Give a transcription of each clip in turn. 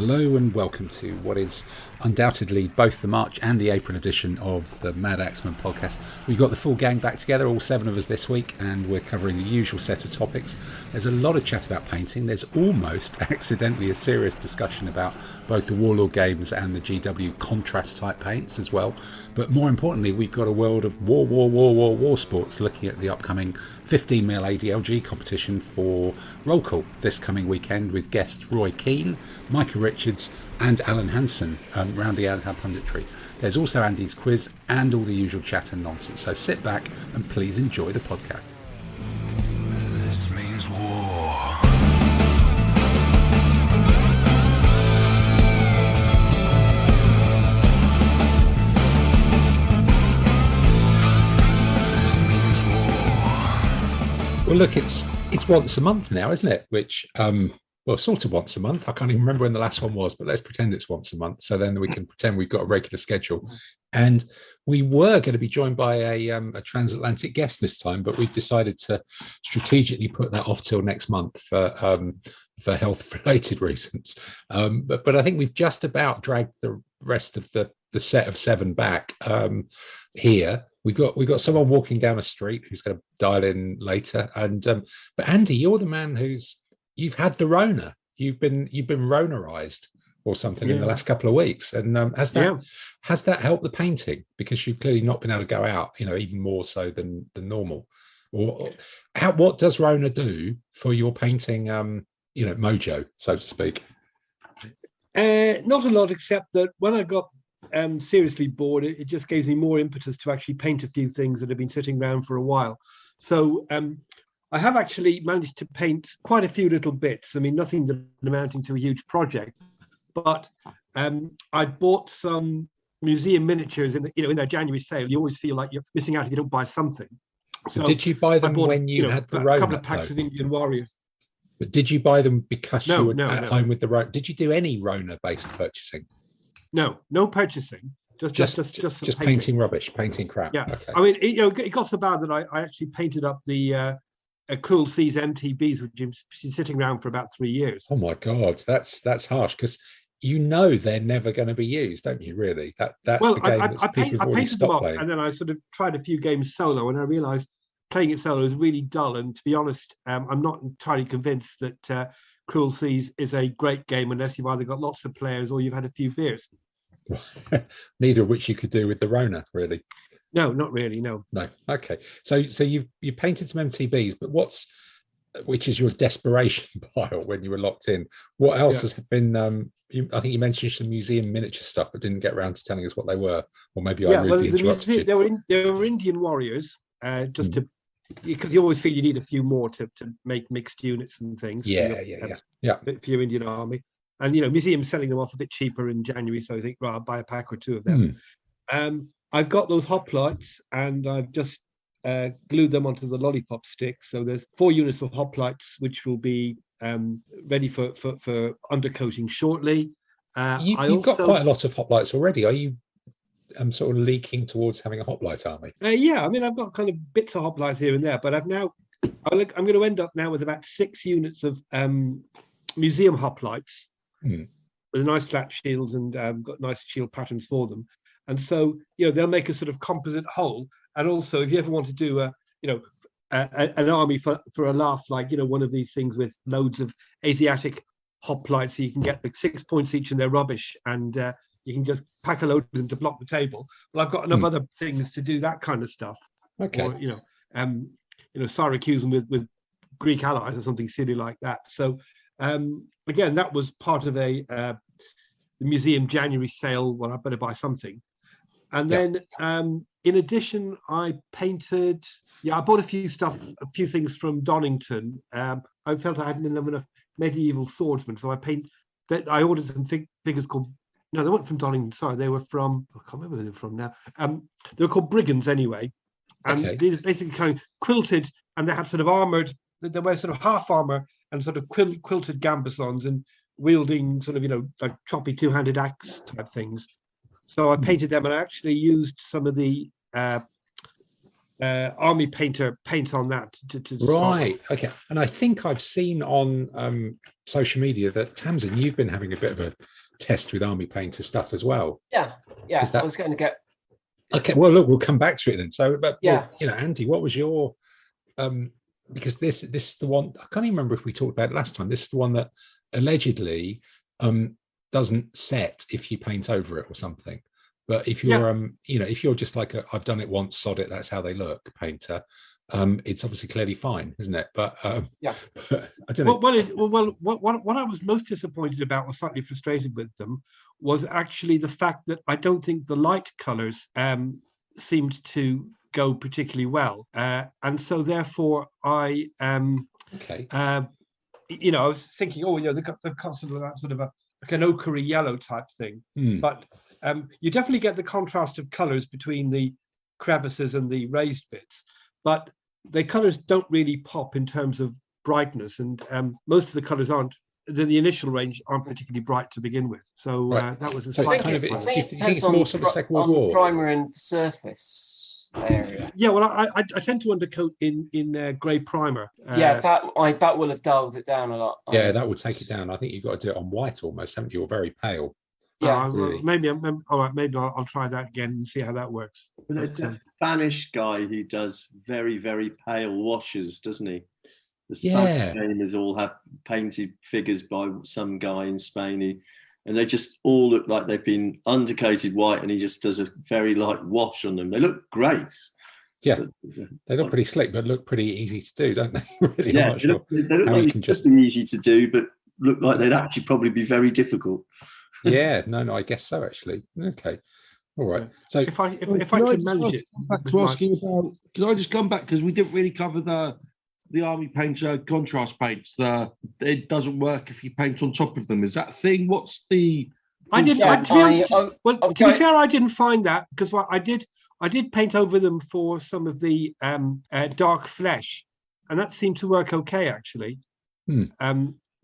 Hello and welcome to what is undoubtedly both the March and the April edition of the Madaxeman podcast. We've got the full gang back together, all 7 of us this week, and we're covering the usual set of topics. There's a lot of chat about painting. There's almost accidentally a serious discussion about both the Warlord games and the GW contrast type paints as well. But more importantly, we've got a World of Wor-Wor-Wor-War Sports looking at the upcoming 15mm ADLG competition for roll call this coming weekend with guests Roy Keane, Micah and Alan Hansen rounding out our punditry. There's also Andy's quiz and all the usual chat and nonsense. So sit back and please enjoy the podcast. This means war. Well, look, it's once a month now, isn't it? Which, well, sort of once a month. I can't even remember when the last one was, but let's pretend it's once a month. So then we can pretend we've got a regular schedule. And we were going to be joined by a transatlantic guest this time, but we've decided to strategically put that off till next month for health-related reasons. But I think we've just about dragged the rest of the set of 7 back here. We've got someone walking down a street who's going to dial in later. And but Andy, you're the man you've had the Rona. You've been Ronarized or something in the last couple of weeks. And has that helped the painting? Because you've clearly not been able to go out, even more so than normal. Or what does Rona do for your painting mojo, so to speak? Not a lot, except that when I got seriously bored, it just gives me more impetus to actually paint a few things that have been sitting around for a while. So I have actually managed to paint quite a few little bits. I mean, nothing that amounting to a huge project, but I bought some museum miniatures in their January sale. You always feel like you're missing out if you don't buy something. So did you buy them when you had the Rona? A couple of packs of Indian Warriors. But did you buy them because you were at home with the Rona? Did you do any Rona-based purchasing? No purchasing. Just painting rubbish, painting crap. Yeah, okay. I mean, it got so bad that I actually painted up the Cruel Seas MTBs, which have been sitting around for about 3 years. Oh my God, that's harsh, because they're never going to be used, don't you? Really, that's the game that people have already stopped playing. And then I sort of tried a few games solo, and I realised playing it solo is really dull. And to be honest, I'm not entirely convinced that Cruel Seas is a great game unless you've either got lots of players or you've had a few beers. Neither of which you could do with the Rona, really. No, not really. No. Okay. So you painted some MTBs, but which is your desperation pile when you were locked in? What else has been? I think you mentioned some museum miniature stuff, but didn't get around to telling us what they were, or maybe I rudely interrupted you. They were Indian Warriors, because you always feel you need a few more to make mixed units and things. Yeah. For your Indian army. And museums selling them off a bit cheaper in January, so I think, well, I'll buy a pack or 2 of them. I've got those hoplites, and I've just glued them onto the lollipop stick. So there's 4 units of hoplites, which will be ready for undercoating shortly. You've got quite a lot of hoplites already. Are you sort of leaking towards having a hoplite army? Yeah, I mean, I've got kind of bits of hoplites here and there, but I'm going to end up now with about 6 units of museum hoplites. With nice flat shields and got nice shield patterns for them, and so they'll make a sort of composite whole. And also, if you ever want to do an army for a laugh, like one of these things with loads of Asiatic hoplites, so you can get 6 points each in their rubbish, and you can just pack a load of them to block the table. Well, I've got enough other things to do that kind of stuff. Okay. Or Syracuse with Greek allies or something silly like that. So. Again, that was part of the museum January sale. Well, I better buy something. And then, in addition, I painted. I bought a few things from Donington. I felt I hadn't enough medieval swordsmen, so I ordered some figures called. No, they weren't from Donington. Sorry, they were from. I can't remember where they were from now. They were called brigands anyway, and they were basically kind of quilted, and they had sort of armored. They were sort of half armor and sort of quilted gambesons and wielding sort of, like choppy 2-handed axe type things. So I painted them, and I actually used some of the army painter paints on that to Right. Okay. And I think I've seen on social media that Tamsin, you've been having a bit of a test with army painter stuff as well. Yeah. I was going to get. Okay. Well, look, we'll come back to it then. So, but Yeah. well, Andy, what was your because this is the one I can't even remember if we talked about it last time. This is the one that allegedly doesn't set if you paint over it or something. But if you're if you're just like I've done it once, sod it, that's how they look, painter, it's obviously clearly fine, isn't it? But but I don't know. What I was most disappointed about, or slightly frustrated with them, was actually the fact that I don't think the light colors seemed to go particularly well, and so therefore I Okay. I was thinking, they've got sort of like an ochre yellow type thing, but you definitely get the contrast of colors between the crevices and the raised bits, but the colors don't really pop in terms of brightness, and most of the colors aren't. The initial range aren't particularly bright to begin with, so that was a so slight. it's kind of, I do think you it think depends it's more sort of Second World War? primer and surface area. Yeah, well, I tend to undercoat in grey primer. That will have dulled it down a lot. Yeah, that will take it down. I think you've got to do it on white almost, haven't you? You're very pale. Yeah, really. Maybe all right. Maybe I'll try that again and see how that works. But there's a Spanish guy who does very, very pale washes, doesn't he? The Spanish gamers all have painted figures by some guy in Spain, and they just all look like they've been undercoated white, and he just does a very light wash on them. They look great. Yeah, they look pretty slick, but look pretty easy to do, don't they? Really, yeah, I'm not sure they look how like you can just be easy to do, but look like they'd actually probably be very difficult. Yeah, no, I guess so. Actually, okay, all right. So if I can manage it, back to asking about, can I just come back because we didn't really cover the army painter contrast paints. It doesn't work if you paint on top of them. Is that a thing? What's the? To be fair, I didn't find that because I did paint over them for some of the dark flesh, and that seemed to work okay actually.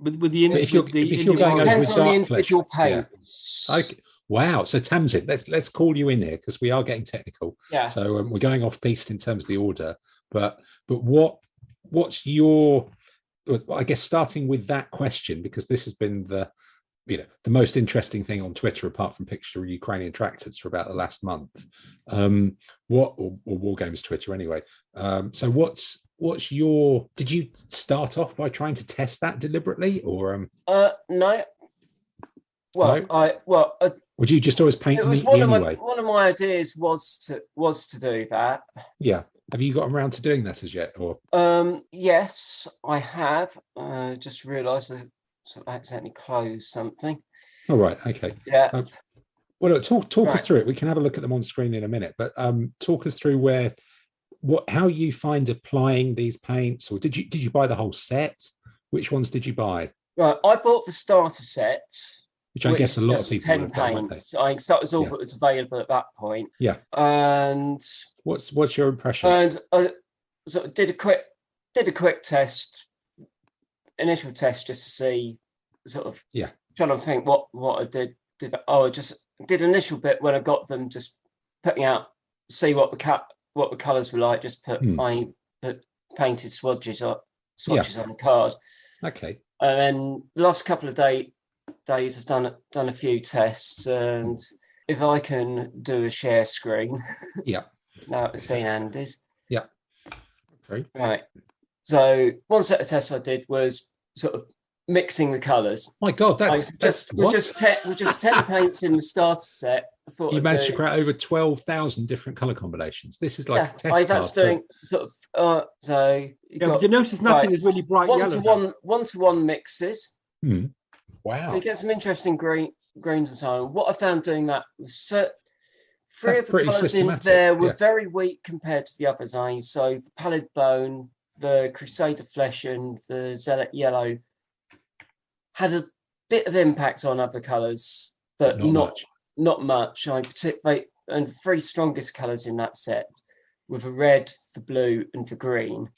With the if you're going over with dark individual paints. Yeah. Okay. Wow. So Tamsin, let's call you in here because we are getting technical. Yeah. So we're going off piste in terms of the order, but what's your? I guess starting with that question, because this has been the most interesting thing on Twitter apart from picture of Ukrainian tractors for about the last month. Or War Games Twitter anyway. So what's your? Did you start off by trying to test that deliberately, or no? Well, no? Would you just always paint neatly anyway? One of my ideas was to do that. Yeah. Have you gotten around to doing that as yet? Or yes, I have. Just realised I sort of accidentally closed something. All right. Okay. Yeah. Well, look, talk us through it. We can have a look at them on screen in a minute, but talk us through how you find applying these paints, or did you buy the whole set? Which ones did you buy? Right, I bought the starter set, which I guess a lot of people 10 have done, paints. I think that was all that was available at that point. Yeah. And what's your impression? And I sort of did a quick test, initial test, just to see, sort of trying to think what I did. I just did an initial bit when I got them, just putting out, see what the colours were like. Just put painted swatches on the card. Okay. And then the last couple of days I've done a few tests, and if I can do a share screen, now it's seen Andy's. Yeah. Okay. Right. So one set of tests I did was sort of mixing the colours. My God, we're just 10 paints in the starter set. I thought you managed to create over 12,000 different colour combinations. This is like a test. That's doing sort of. So but you notice nothing is really bright yellow. One-to-one mixes. Wow. So you get some interesting greens and so on. What I found doing that was three of the colours in there were very weak compared to the others. So the Pallid Bone, the Crusader Flesh, and the Zealot Yellow had a bit of impact on other colours, but not much. And three strongest colours in that set with the red, the blue, and the green.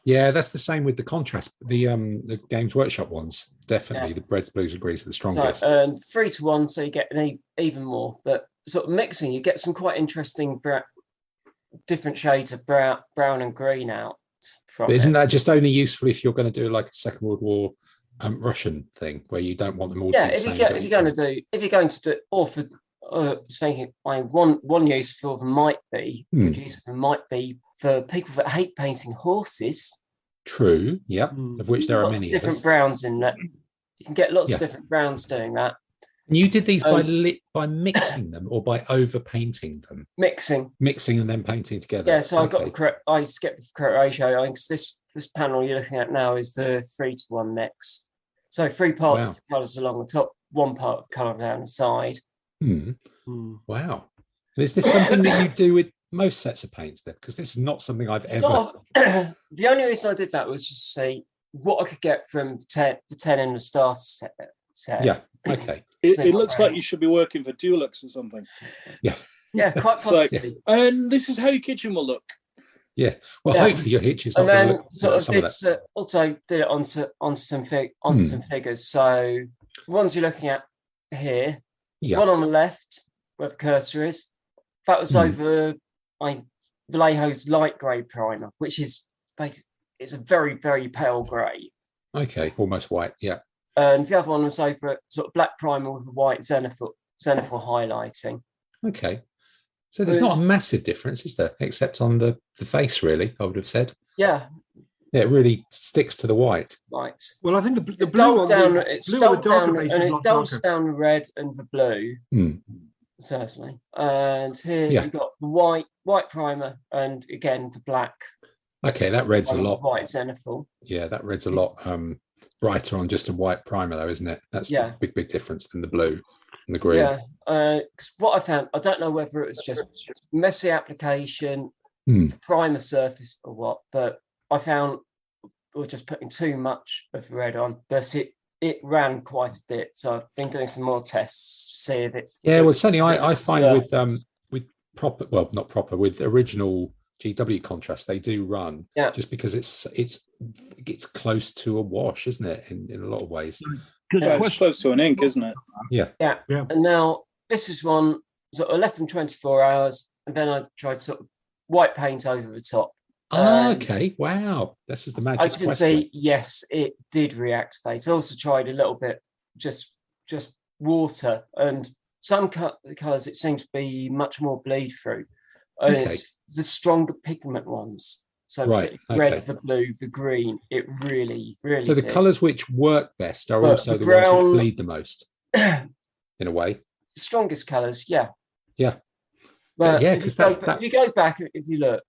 Yeah, that's the same with the contrast. The Games Workshop ones, definitely. The reds, blues, and greens are the strongest. 3-to-1, so you get even more. But sort of mixing, you get some quite interesting different shades of brown and green out from But isn't it. that just only useful if you're going to do like a Second World War Russian thing where you don't want them all to be the same? If you're going to do, or for thinking, one use for them might be for people that hate painting horses. True. Yep. Of which there are many different browns in that. You can get lots of different browns doing that. And you did these by mixing them or by over painting them? Mixing and then painting together. Yeah, so I skipped the correct ratio. I think this panel you're looking at now is the 3-to-1 mix. So 3 parts of the colours along the top, 1 part of colour down the side. Wow. And is this something that you do with most sets of paints then? Because this is not something I've ever... The only reason I did that was just to see what I could get from the 10 in the starter set. Yeah, okay. It looks like you should be working for Dulux or something. Yeah. Yeah, quite possibly. And this is how your kitchen will look. Yeah. Well, hopefully your hitch is not. And then also did it onto some figures. So the ones you're looking at here, one on the left where the cursor is, that was over Vallejo's light grey primer, which is basically it's a very, very pale grey. Okay, almost white. Yeah. And the other one was over sort of black primer with a white zenithal highlighting. Okay. So there's not a massive difference, is there? Except on the face, really, I would have said. Yeah. Yeah, it really sticks to the white. Right. Well, I think the blue one, it dulls down the red and the blue, certainly. And here you've got the white primer and again the black. Okay, that red's a lot. White zenithal. Yeah, that red's a lot brighter on just a white primer, though, isn't it? That's a big difference than the blue and the green. Yeah, because what I found, I don't know whether it was just messy application, the primer surface or what, but I found we were just putting too much of red on, but it ran quite a bit. So I've been doing some more tests, see if it's well, certainly I find with proper, well, not proper, with original GW contrast, they do run just because it's close to a wash, isn't it? In a lot of ways. It's close to an ink, isn't it? Yeah. And now this is one sort of left from 24 hours, and then I tried sort of white paint over the top. Okay. Wow. This is the magic. As you can see, yes, it did reactivate. I also tried a little bit just water, and some colours it seems to be much more bleed through. And it's the stronger pigment ones. So red, the blue, the green, it really, really So the colours which work best are also the ones which bleed the most, in a way. The strongest colours, yeah. Yeah. But if you go back, if you look,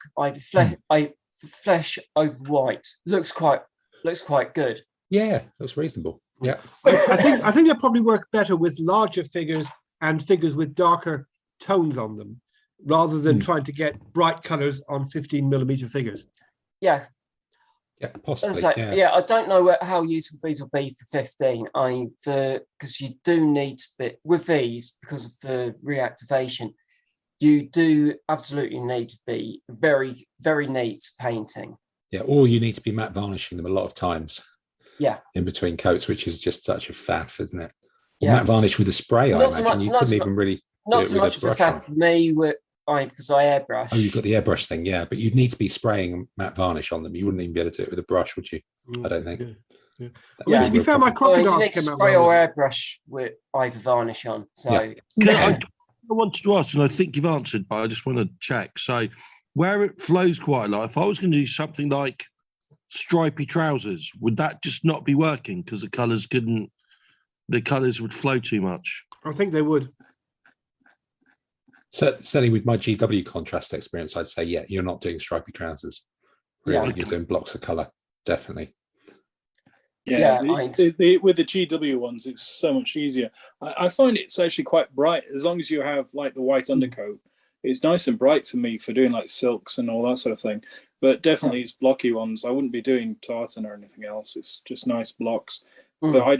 flesh over white looks quite good. Yeah, looks reasonable. Yeah. I think they probably work better with larger figures and figures with darker tones on them, rather than trying to get bright colours on 15mm figures. Yeah. Yeah, possibly. I don't know how useful these will be for 15. Because you do need to be with these because of the reactivation. You do absolutely need to be very, very neat painting. Yeah, or you need to be matte varnishing them a lot of times. Yeah. In between coats, which is just such a faff, isn't it? Or matte varnish with a spray, I imagine. You couldn't even really. Not so much of a faff for me because I airbrush. Oh, you've got the airbrush thing, yeah. But you'd need to be spraying matte varnish on them. You wouldn't even be able to do it with a brush, would you? I don't think. Yeah. To be fair, my crocodile you need to spray or airbrush with either varnish on. So I wanted to ask, and I think you've answered, but I just want to check. So, where it flows quite a lot, if I was going to do something like stripy trousers, would that just not be working because the colours would flow too much? I think they would. So, certainly with my GW contrast experience, I'd say, you're not doing stripy trousers. Really, you're doing blocks of colour, definitely. With the GW ones, it's so much easier. I find it's actually quite bright. As long as you have like the white undercoat, it's nice and bright for me for doing like silks and all that sort of thing. But definitely it's blocky ones. I wouldn't be doing tartan or anything else. It's just nice blocks. But I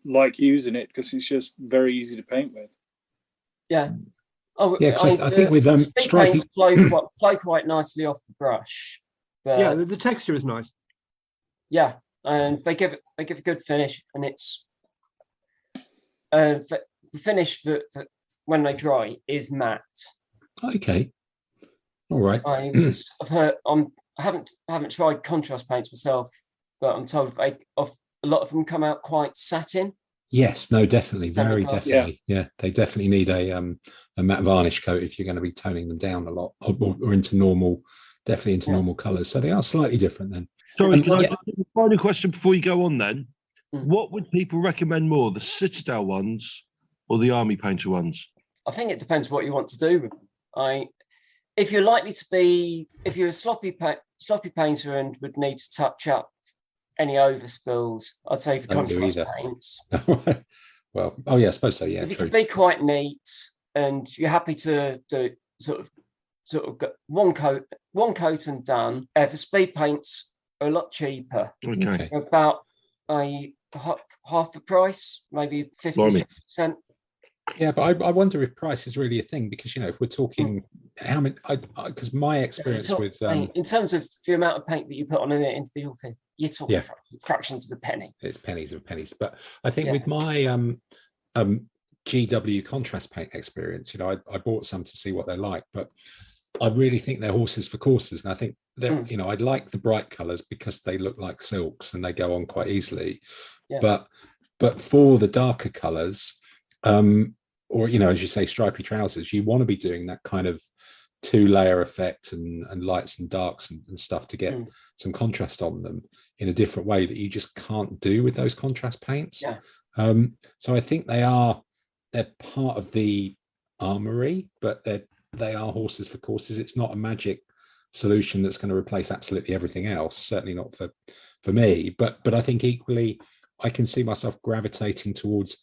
like using it because it's just very easy to paint with. Yeah. I think with stripy flow quite nicely off the brush. But, the texture is nice. Yeah, and they give a good finish, and it's the finish that when they dry is matte. Okay. All right. I've heard. I haven't tried contrast paints myself, but I'm told a lot of them come out quite satin. Yes, no, definitely, very definitely. Yeah, they definitely need a matte varnish coat if you're going to be toning them down a lot, or into normal, definitely into normal colours. So they are slightly different then. Sorry, final question before you go on then. What would people recommend more, the Citadel ones or the Army Painter ones? I think it depends what you want to do. If you're likely to be, if you're a sloppy painter and would need to touch up any overspills, I'd say for contrast paints. Well, oh yeah, I suppose so. Yeah, if you can be quite neat and you're happy to do sort of one coat and done. For speed paints are a lot cheaper. Okay. About half the price, maybe 50-60%. Yeah, but I wonder if price is really a thing, because if we're talking how many, because my experience with in terms of the amount of paint that you put on an individual thing, you're talking fractions of a penny. It's pennies of pennies. But I think with my GW contrast paint experience, I bought some to see what they're like, but I really think they're horses for courses. And I think they're, I like the bright colors because they look like silks and they go on quite easily. Yeah. But for the darker colors, or as you say, stripy trousers, you want to be doing that kind of 2-layer effect and lights and darks and stuff to get some contrast on them in a different way that you just can't do with those contrast paints. So I think they're part of the armory, but they are horses for courses. It's not a magic solution that's going to replace absolutely everything else, certainly not for me, but I think equally I can see myself gravitating towards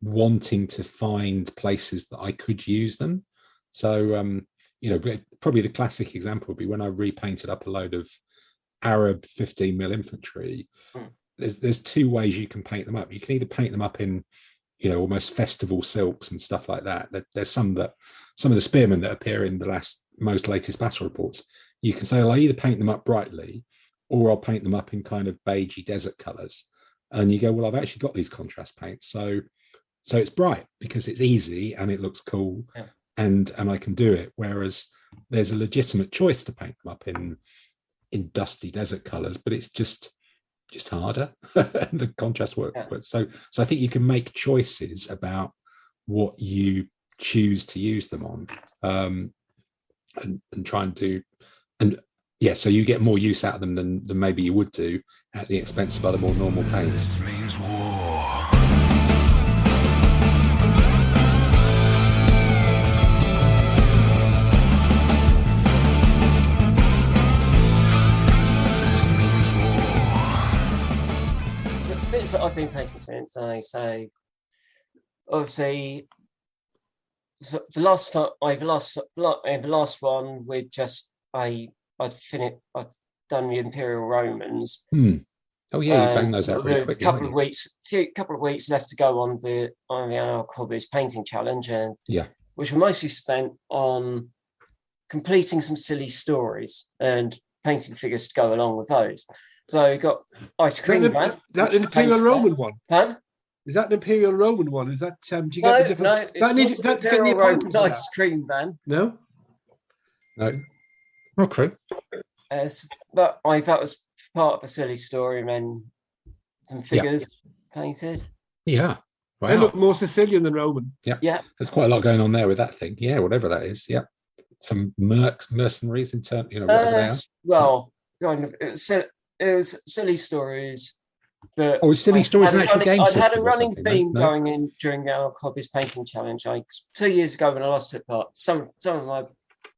wanting to find places that I could use them. So probably the classic example would be when I repainted up a load of Arab 15mm infantry. There's two ways you can paint them up. You can either paint them up in almost festival silks and stuff like that. There's some of the spearmen that appear in the most latest battle reports. You can say, well, I either paint them up brightly or I'll paint them up in kind of beigey desert colors. And you go, well, I've actually got these contrast paints, so it's bright because it's easy and it looks cool, and I can do it. Whereas there's a legitimate choice to paint them up in dusty desert colors, but it's just harder. The contrast work. So I think you can make choices about what you choose to use them on, and try and do, and so you get more use out of them than maybe you would do at the expense of other more normal paints. This means war. That I've been painting since, so obviously the last one with just I'd done the Imperial Romans. Oh yeah, you bang those out really quickly. Couple of weeks left to go on the Analog Hobbies painting challenge, and which were mostly spent on completing some silly stories and painting figures to go along with those. So you got Ice Cream Van. Is that the Imperial Roman one? Pan? Is that the Imperial Roman one? Is that do you get the different? No, it's not the Imperial Roman Ice Cream Van. No. Okay. But that was part of a silly story, and then some figures painted. Yeah. Wow. They look more Sicilian than Roman. Yeah. There's quite a lot going on there with that thing. Yeah, whatever that is. Yeah. Some mercenaries in turn, whatever they are. Well, kind of. It was silly stories. But silly stories an actual game system. I had a running theme going in during the Analog Hobbies painting challenge. 2 years ago when I last took part, some of my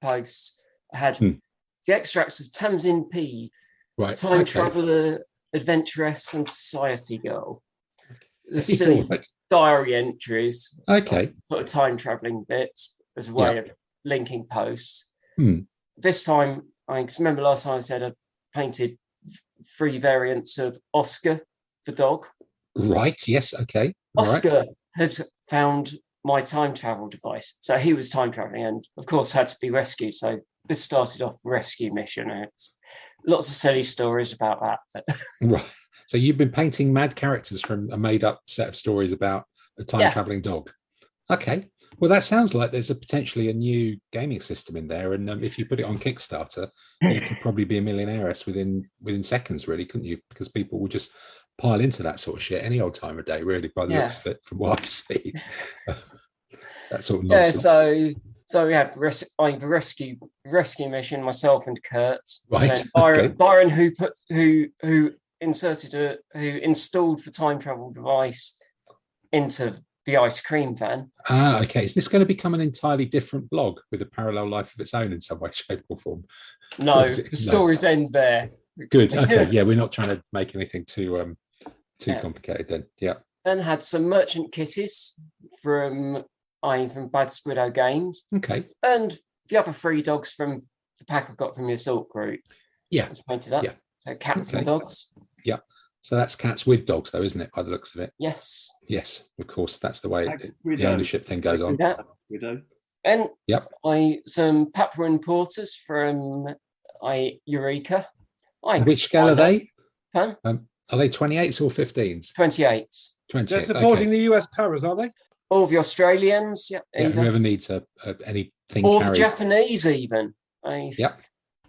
posts had the extracts of Tamsin P, Time Traveller, Adventuress, and Society Girl. The silly diary entries. Okay. Sort of time travelling bits as a way of linking posts. This time, I remember last time I said I painted 3 variants of Oscar the dog. Right. Yes. Okay. Oscar had found my time travel device, so he was time traveling, and of course had to be rescued. So this started off a rescue mission, and it's lots of silly stories about that. Right. So you've been painting mad characters from a made-up set of stories about a time traveling dog. Okay. Well, that sounds like there's potentially a new gaming system in there, and if you put it on Kickstarter, you could probably be a millionaire within seconds, really, couldn't you? Because people will just pile into that sort of shit any old time of day, really, by the looks of it, from what I've seen. That sort of nonsense. Yeah, so we had the rescue mission, myself and Kurt. Right. And Byron, who installed the time travel device into the ice cream van. Okay. Is this going to become an entirely different blog with a parallel life of its own in some way, shape, or form? No, the stories end there. Good. Okay. Yeah, we're not trying to make anything too complicated then. Yeah. And had some merchant kisses from Bad Squiddo Games. Okay. And the other 3 dogs from the pack I got from the assault group. Yeah. It's painted up. Yeah. So cats and dogs. Yeah. So that's cats with dogs, though, isn't it? By the looks of it. Yes. Yes, of course. That's the way the ownership thing goes on. Yeah. And some Papuan porters from Eureka. Which scale are they? Huh? Are they 28s or 15s? 28s. 28s. They're supporting the US powers, are they? All the Australians, whoever needs anything or carried. The Japanese, even.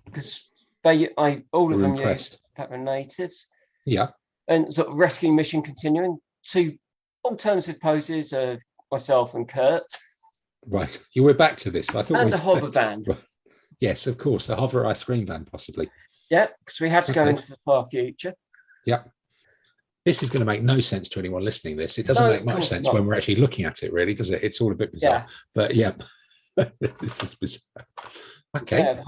Because all of them used Papuan natives. Yeah. And sort of rescue mission continuing. 2 alternative poses of myself and Kurt. Right. You were back to this. I thought. And a hover van. Yes, of course, a hover ice cream van, possibly. Yeah, because we had to go into the far future. Yeah. This is going to make no sense to anyone listening to this. It doesn't make much sense when we're actually looking at it, really, does it? It's all a bit bizarre. Yeah. But yeah, this is bizarre. Okay. Yeah, the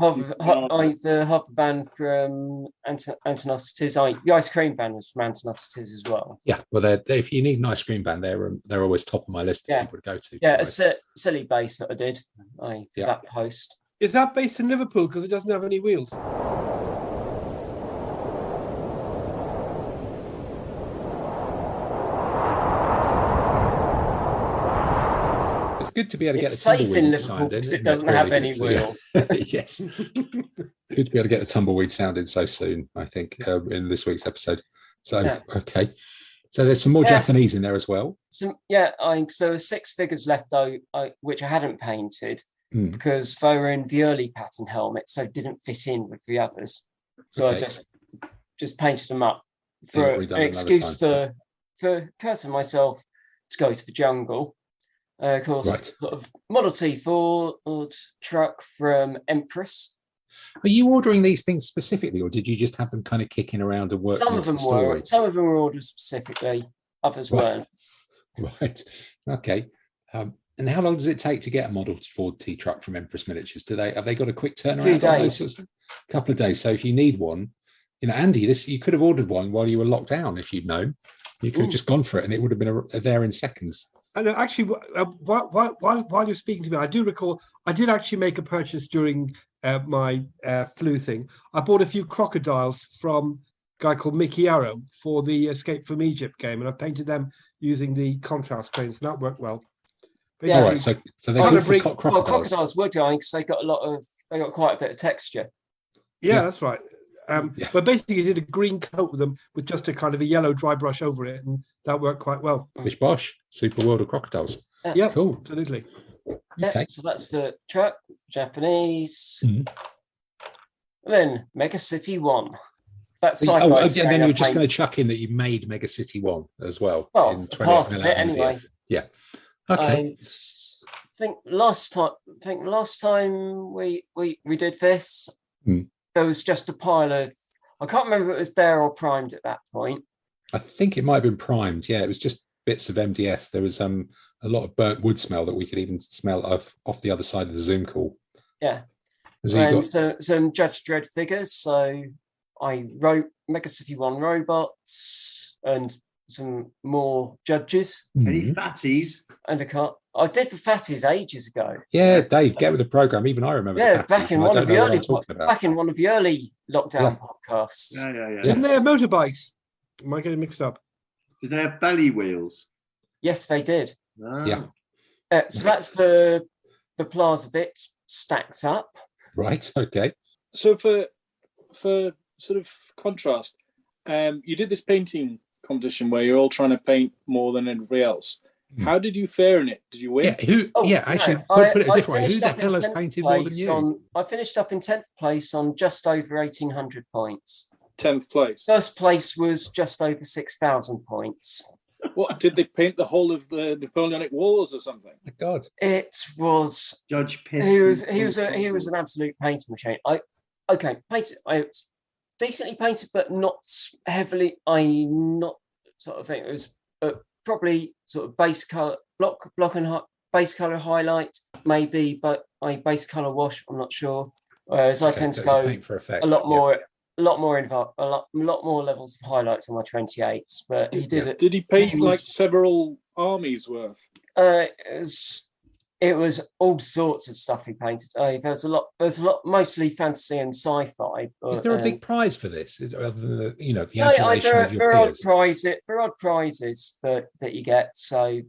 hover van from Antonosities. The ice cream van was from Antonosities as well. Yeah, well, if you need an ice cream van, they're always top of my list of people to go to. Yeah, a silly base that I did for that post. Is that based in Liverpool because it doesn't have any wheels? It's good to be able to get it's the safe in Liverpool because it doesn't have any wheels. Yes. Good to be able to get the tumbleweed sound in so soon, I think, in this week's episode. So, okay. So there's some more Japanese in there as well. So there were 6 figures left, though, which I hadn't painted because they were in the early pattern helmets, so it didn't fit in with the others. So I just painted them up for an excuse for Kurt and myself to go to the jungle. Of course, sort of Model T Ford truck from Empress. Are you ordering these things specifically, or did you just have them kind of kicking around and working? Some of them were. Some of them were ordered specifically. Others weren't. Right. Okay. And how long does it take to get a Model Ford T truck from Empress Miniatures? Have they got a quick turnaround? A few days. A couple of days. So if you need one, Andy, you could have ordered one while you were locked down. If you'd known, you could have just gone for it, and it would have been there in seconds. And actually, while you're speaking to me, I do recall I did actually make a purchase during my flu thing. I bought a few crocodiles from a guy called Mickey Arrow for the Escape from Egypt game, and I painted them using the contrast paints, and that worked well. Yeah, so they crocodiles were going because they got quite a bit of texture. Yeah, that's right. But basically, you did a green coat with them with just a kind of a yellow dry brush over it, and that worked quite well. Bish bosh, Super World of Crocodiles. Yeah, cool, absolutely. Okay, so that's the truck, Japanese. Then Mega City 1. That's sci-fi. And then you're just going to chuck in that you made Mega City 1 as well. Well, in part of it anyway. Yeah. Okay. I think last time we did this, there was just a pile of. I can't remember if it was bare or primed at that point. I think it might have been primed. Yeah, it was just bits of MDF. There was a lot of burnt wood smell that we could even smell off the other side of the Zoom call. Yeah. And some Judge Dredd figures. So I wrote Mega City 1 robots and some more judges. Any fatties? And a car. I did the fatties ages ago. Yeah, Dave, get with the program. Even I remember. Yeah, back in one of the early lockdown podcasts. Yeah. Didn't they have motorbikes? Am I getting mixed up? Did they have belly wheels? Yes, they did. Ah. Yeah. So that's the plaza bit stacked up. Right. Okay. So for sort of contrast, you did this painting competition where you're all trying to paint more than everybody else. How did you fare in it? Did you win? Actually, put it a different way. Who the hell has painted more than you? I finished up in 10th place on just over 1,800 points. 10th place. First place was just over 6,000 points. What, did they paint the whole of the Napoleonic Wars or something? My God! It was Judge Piss. He was an absolute painting machine. Painted. I decently painted, but not heavily. Not sort of thing. It was probably sort of base color block and base color highlight, maybe, but a base color wash. I'm not sure. Whereas I tend to go a lot more. A lot more levels of highlights on my 28s, but he did it. Did he paint like several armies worth? It was all sorts of stuff he painted. There's a lot, mostly fantasy and sci-fi. Is there a big prize for this? Other than the adulation of your peers? There are odd prizes that you get. So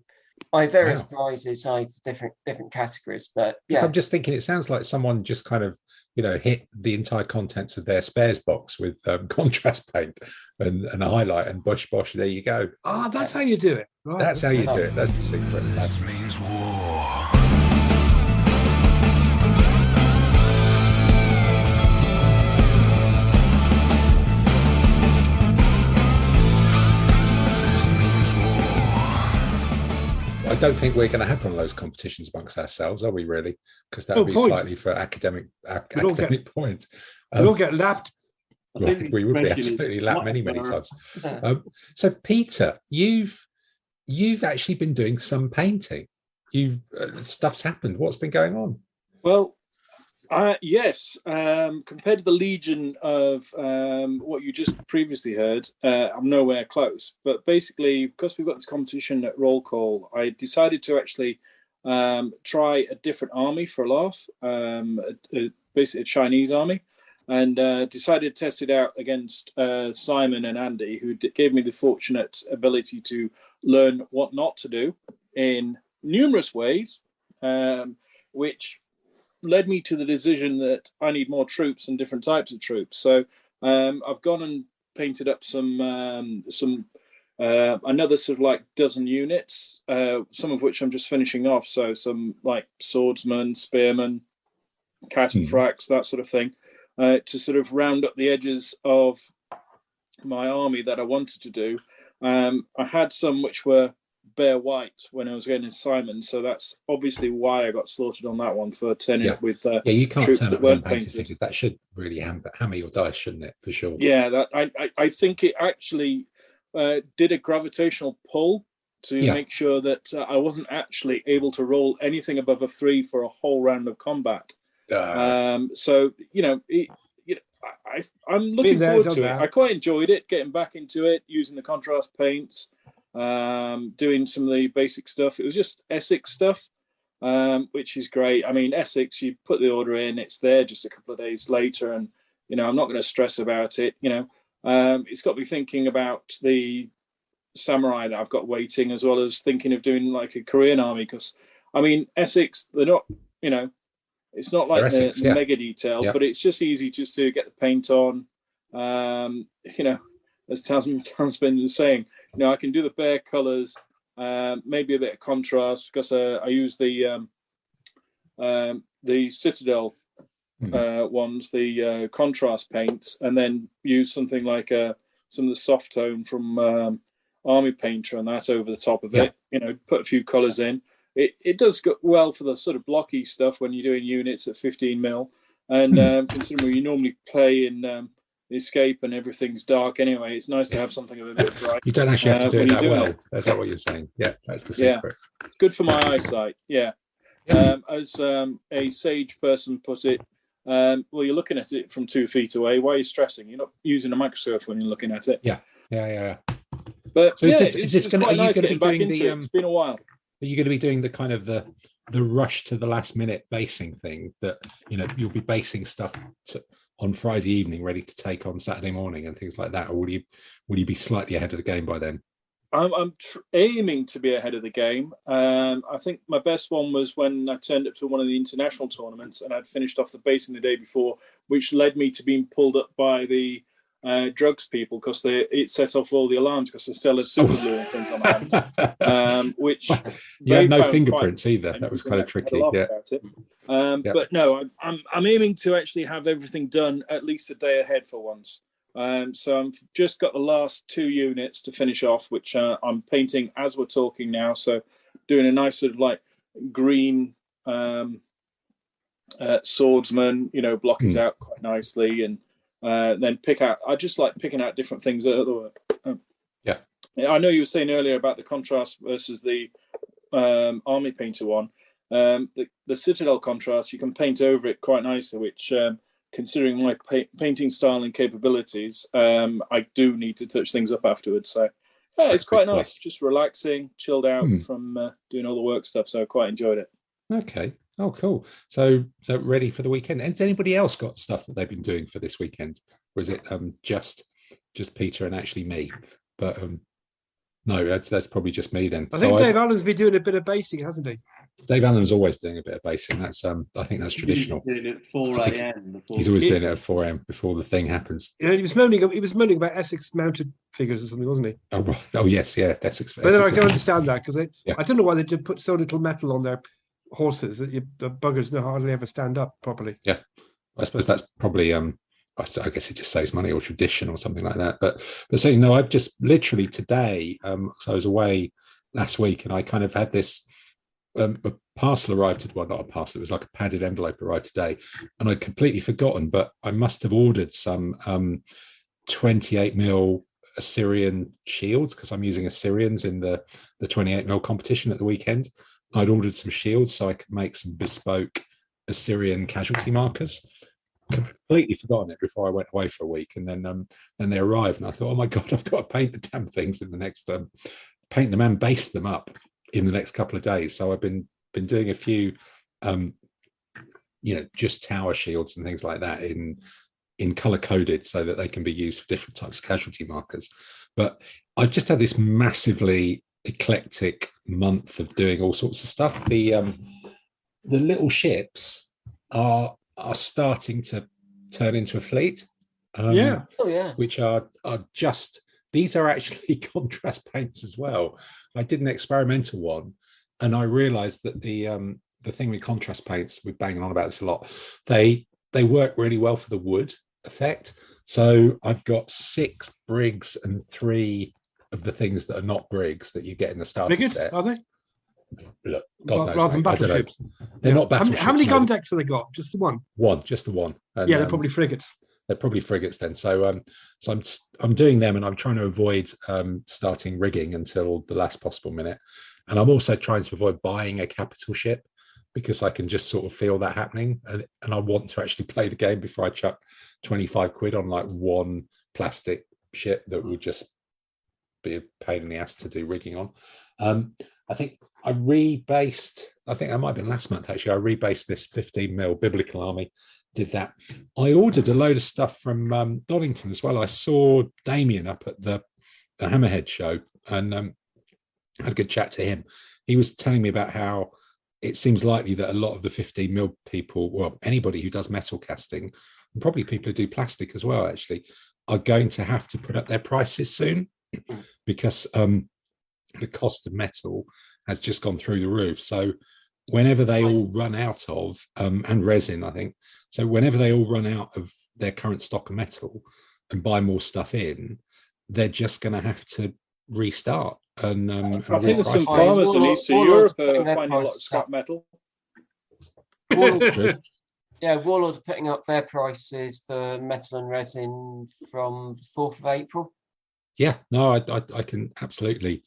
various prizes for different categories. But yeah, I'm just thinking, it sounds like someone just kind of hit the entire contents of their spares box with contrast paint and a highlight and bosh. There you go. That's how you do it. Right. That's how you do it. That's the secret. This means war. I don't think we're going to have one of those competitions amongst ourselves, are we really? Because that would be slightly for academic point. We'll get lapped. We would be absolutely lapped many times. So, Peter, you've actually been doing some painting. Stuff's happened. What's been going on? Well, yes. Compared to the legion of what you just previously heard, I'm nowhere close. But basically, because we've got this competition at Roll Call, I decided to actually try a different army for a laugh, basically a Chinese army, and decided to test it out against Simon and Andy, who gave me the fortunate ability to learn what not to do in numerous ways, which led me to the decision that I need more troops and different types of troops. So I've gone and painted up some another sort of like dozen units, some of which I'm just finishing off. So some like swordsmen, spearmen, cataphracts, that sort of thing, to sort of round up the edges of my army that I wanted to do. I had some which were bare white when I was getting Simon, so that's obviously why I got slaughtered on that one for turning up with you can't troops turn that up weren't painted painted. figures. That should really hammer your dice, shouldn't it? For sure. Yeah, that I think it actually did a gravitational pull to make sure that I wasn't actually able to roll anything above a 3 for a whole round of combat. So I'm looking forward to it. I quite enjoyed it, getting back into it, using the contrast paints. Doing some of the basic stuff. It was just Essex stuff, which is great. I mean, Essex, you put the order in, it's there just a couple of days later, and I'm not going to stress about it. It's got me thinking about the samurai that I've got waiting, as well as thinking of doing like a Korean army, because I mean, Essex, they're not, it's not like the mega detail, but it's just easy just to get the paint on. As Tasman is saying, I can do the bare colours, maybe a bit of contrast, because I use the Citadel ones, the contrast paints, and then use something like some of the soft tone from Army Painter and that over the top of it. Put a few colours in. It does go well for the sort of blocky stuff when you're doing units at 15 mil, and considering you normally play in Escape and everything's dark anyway, it's nice to have something a bit bright. You don't actually have to do it that well. That's not what you're saying. Yeah, that's the secret. Good for my eyesight. As a sage person put it, well, you're looking at it from 2 feet away. Why are you stressing? You're not using a microscope when you're looking at it. Yeah. But so is this going to nice getting back into it? It's been a while. Are you going to be doing the kind of the rush to the last minute basing thing that you'll be basing stuff on Friday evening, ready to take on Saturday morning and things like that, or will you be slightly ahead of the game by then? I'm aiming to be ahead of the game. I think my best one was when I turned up to one of the international tournaments and I'd finished off the basing the day before, which led me to being pulled up by the drugs people because it set off all the alarms because they still had super glue and things on my hands, which you had no fingerprints either. That was kind of tricky. Yeah. But no, I'm aiming to actually have everything done at least a day ahead for once. So I've just got the last 2 units to finish off, which I'm painting as we're talking now. So doing a nice sort of like green swordsman, block it out quite nicely, and then pick out. I just like picking out different things. Yeah. I know you were saying earlier about the contrast versus the army painter one. The Citadel contrast, you can paint over it quite nicely, which, considering my painting style and capabilities, I do need to touch things up afterwards. So yeah, it's quite nice, just relaxing, chilled out from doing all the work stuff. So I quite enjoyed it. Okay. Oh, cool. So ready for the weekend. Has anybody else got stuff that they've been doing for this weekend? Or is it just Peter and actually me? But no, that's probably just me then. I think Dave Allen's been doing a bit of basing, hasn't he? Dave Allen's always doing a bit of basing. That's I think that's traditional. He's doing it at 4 a.m. He's always doing it at 4 a.m. before the thing happens. Yeah, he was moaning about Essex mounted figures or something, wasn't he? Oh, right. Oh yes, yeah, Essex. But then I can understand that because I don't know why they did put so little metal on their horses that the buggers hardly ever stand up properly. Yeah, I suppose that's probably I guess it just saves money or tradition or something like that. But so I've just literally today. So I was away last week, and I kind of had this. A parcel arrived well, not a parcel. It was like a padded envelope arrived today, and I'd completely forgotten. But I must have ordered some 28mm Assyrian shields because I'm using Assyrians in the 28mm competition at the weekend. I'd ordered some shields so I could make some bespoke Assyrian casualty markers. Completely forgotten it before I went away for a week, and then they arrived, and I thought, oh my god, I've got to paint the damn things in the next paint them and base them up in the next couple of days. So I've been doing a few, just tower shields and things like that in color coded so that they can be used for different types of casualty markers. But I've just had this massively eclectic month of doing all sorts of stuff. The little ships are starting to turn into a fleet. Which are just, these are actually contrast paints as well. I did an experimental one, and I realized that the thing with contrast paints, we're banging on about this a lot, they work really well for the wood effect. So I've got 6 brigs and 3 of the things that are not brigs that you get in the starter set. Are they? Look, God knows, rather than battleships. They're not battleships. How many gun decks have they got? Just the one? Just the one. And, they're probably frigates. They're probably frigates then. So I'm doing them, and I'm trying to avoid starting rigging until the last possible minute. And I'm also trying to avoid buying a capital ship because I can just sort of feel that happening, and I want to actually play the game before I chuck 25 quid on like one plastic ship that would just be a pain in the ass to do rigging on. I think I rebased, I think that might have been last month actually, I rebased this 15mm biblical army, did that. I ordered a load of stuff from Donington as well. I saw Damien up at the Hammerhead show, and had a good chat to him. He was telling me about how it seems likely that a lot of the 15mm people, well, anybody who does metal casting, and probably people who do plastic as well actually, are going to have to put up their prices soon because the cost of metal has just gone through the roof. So whenever they all run out of, and resin, I think, so whenever they all run out of their current stock of metal and buy more stuff in, they're just going to have to restart. And I think there's some farmers in Eastern Europe finding a lot of scrap metal. Warlord are putting up their prices for metal and resin from the 4th of April. Yeah, no, I can absolutely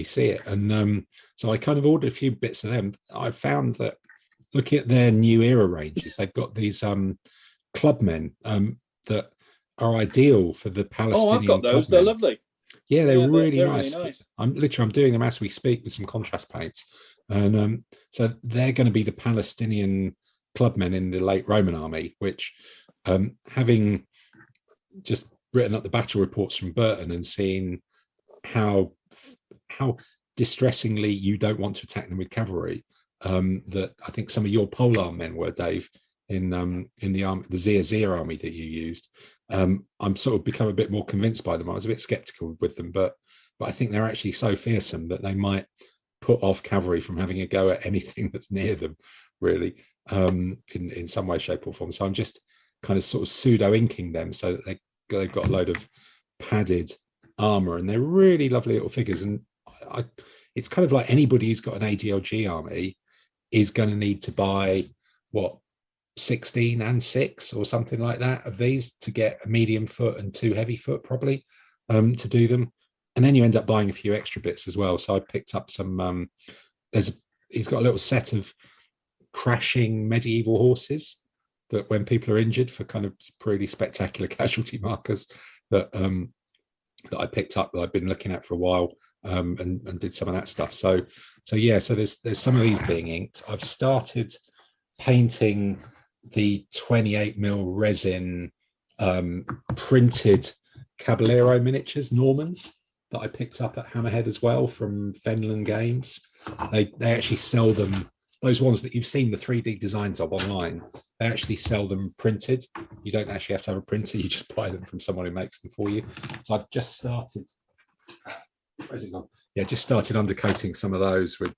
see it. And so I kind of ordered a few bits of them. I found that looking at their new era ranges, they've got these clubmen that are ideal for the Palestinian. Oh, I've got those. They're lovely. Yeah, they're really nice. I'm doing them as we speak with some contrast paints. And so they're going to be the Palestinian clubmen in the late Roman army, which having just written up the battle reports from Burton and seeing how distressingly you don't want to attack them with cavalry, that I think some of your polearm men were, Dave, in the army, the Zia army that you used. I'm sort of become a bit more convinced by them. I was a bit skeptical with them, but I think they're actually so fearsome that they might put off cavalry from having a go at anything that's near them, really, in some way, shape, or form. So I'm just kind of sort of pseudo inking them so that they've got a load of padded armor, and they're really lovely little figures. And it's kind of like anybody who's got an ADLG army is going to need to buy 16 and 6 or something like that of these to get a medium foot and 2 heavy foot probably to do them. And then you end up buying a few extra bits as well. So I picked up some he's got a little set of crashing medieval horses that when people are injured for kind of pretty spectacular casualty markers that I picked up that I've been looking at for a while, and did some of that stuff. So there's some of these being inked. I've started painting the 28mm resin printed Caballero miniatures Normans that I picked up at Hammerhead as well from Fenland Games. They actually sell them, those ones that you've seen the 3D designs of online. They actually sell them printed. You don't actually have to have a printer, you just buy them from someone who makes them for you. So I've just started, where's it gone? Yeah, just started undercoating some of those with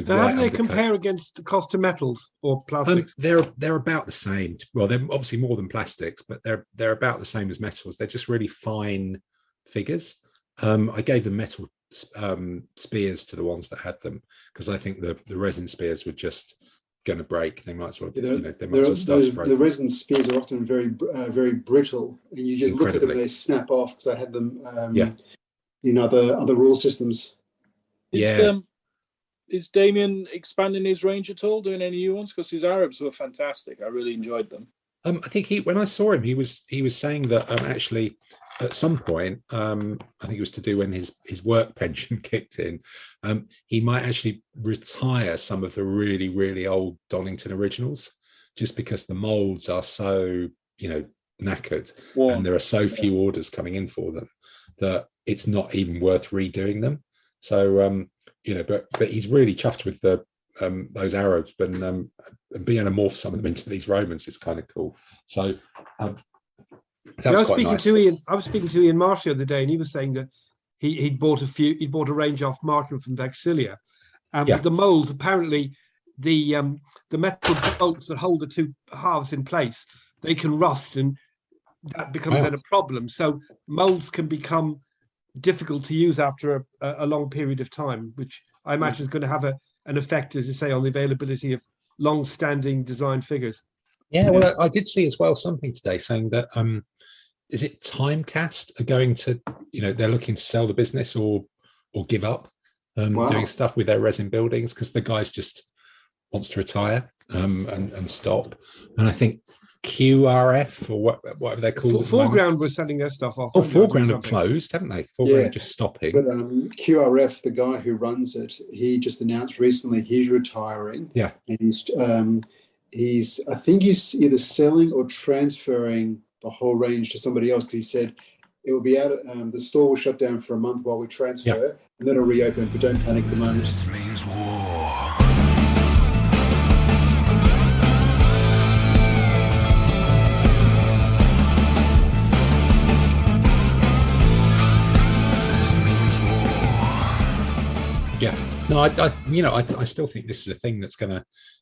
so how do they compare against the cost of metals or plastics? They're about the same. Well, they're obviously more than plastics, but they're about the same as metals. They're just really fine figures. I gave them metal spears to the ones that had them because I think the resin spears were just going to break. They might as well. The resin spears are often very brittle, and you just look at them and they snap off. Because I had them in other rule systems. Is Damien expanding his range at all, doing any new ones? Because his Arabs were fantastic. I really enjoyed them. I think when I saw him, he was saying that actually at some point, I think it was to do when his work pension kicked in, he might actually retire some of the really, really old Donington originals, just because the molds are so, knackered and there are so few orders coming in for them that it's not even worth redoing them. So, but he's really chuffed with those Arabs, and being able to morph some of them into these Romans is kind of cool. So I was speaking to Ian Marsh the other day, and he was saying that he'd bought a range off Markham from Vaxilia. But the molds, apparently the metal bolts that hold the two halves in place, they can rust, and that becomes then a problem. So molds can become difficult to use after a long period of time, which I imagine is going to have an effect, as you say, on the availability of long-standing design figures. Yeah, well, I did see as well something today saying that is it Timecast are going to, they're looking to sell the business or give up doing stuff with their resin buildings because the guy just wants to retire and stop. And I think QRF or whatever they're called. Foreground was selling their stuff off. Oh, Foreground have closed, haven't they? Foreground are just stopping. But QRF, the guy who runs it, he just announced recently he's retiring. Yeah. And I think he's either selling or transferring the whole range to somebody else because he said it will be out. The store will shut down for a month while we transfer, and then it'll reopen. But don't panic at the moment. This means war. Yeah, no, I still think this is a thing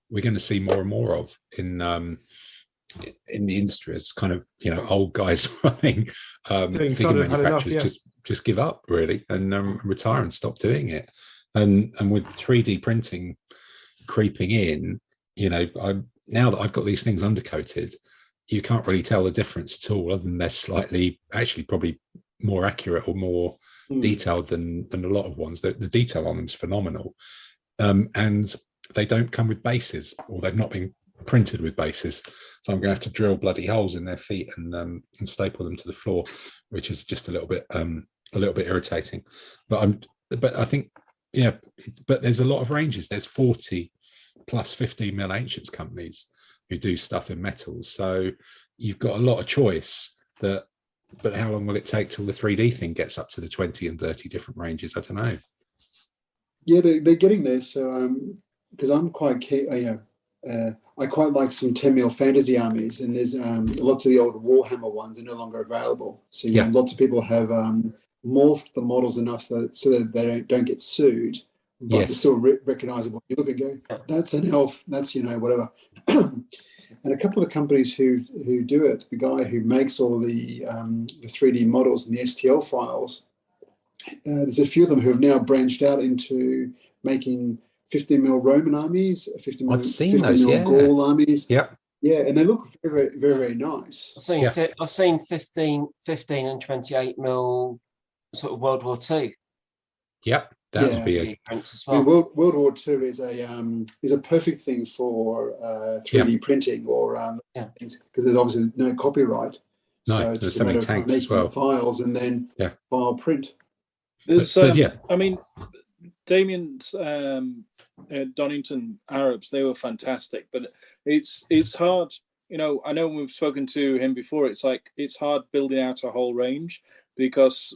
we're going to see more and more of in the industry as kind of old guys running figure manufacturers just give up really and retire and stop doing it, and with 3D printing creeping in, now that I've got these things undercoated, you can't really tell the difference at all, other than they're slightly, actually probably more accurate or more detailed than a lot of ones. The detail on them is phenomenal, and they don't come with bases, or they've not been printed with bases. So I'm going to have to drill bloody holes in their feet and staple them to the floor, which is just a little bit irritating. But I think but there's a lot of ranges. There's 40 plus 15mm ancients companies who do stuff in metals, so you've got a lot of choice. But how long will it take till the 3D thing gets up to the 20 and 30 different ranges? I don't know. Yeah, they're getting there. So because I'm quite keen, I quite like some 10mm fantasy armies, and there's lots of the old Warhammer ones are no longer available. So lots of people have morphed the models enough so that they don't get sued, but they're still recognizable. You look and go, that's an elf, that's whatever. And a couple of the companies who do it, the guy who makes all the 3D models and the STL files, there's a few of them who have now branched out into making 50mm Roman armies, 50mm, I've seen those, Gaul armies. Yeah, and they look very, very, very nice. I've seen 15 and 28mm sort of World War II. Yep, that would be a print as well. I mean, World War II is a perfect thing for 3D printing, or because there's obviously no copyright. No, so there's so many tanks as well. Files and then file print. There's, I mean, Damien's Donington Arabs, they were fantastic, but it's hard. I know when we've spoken to him before, it's hard building out a whole range, because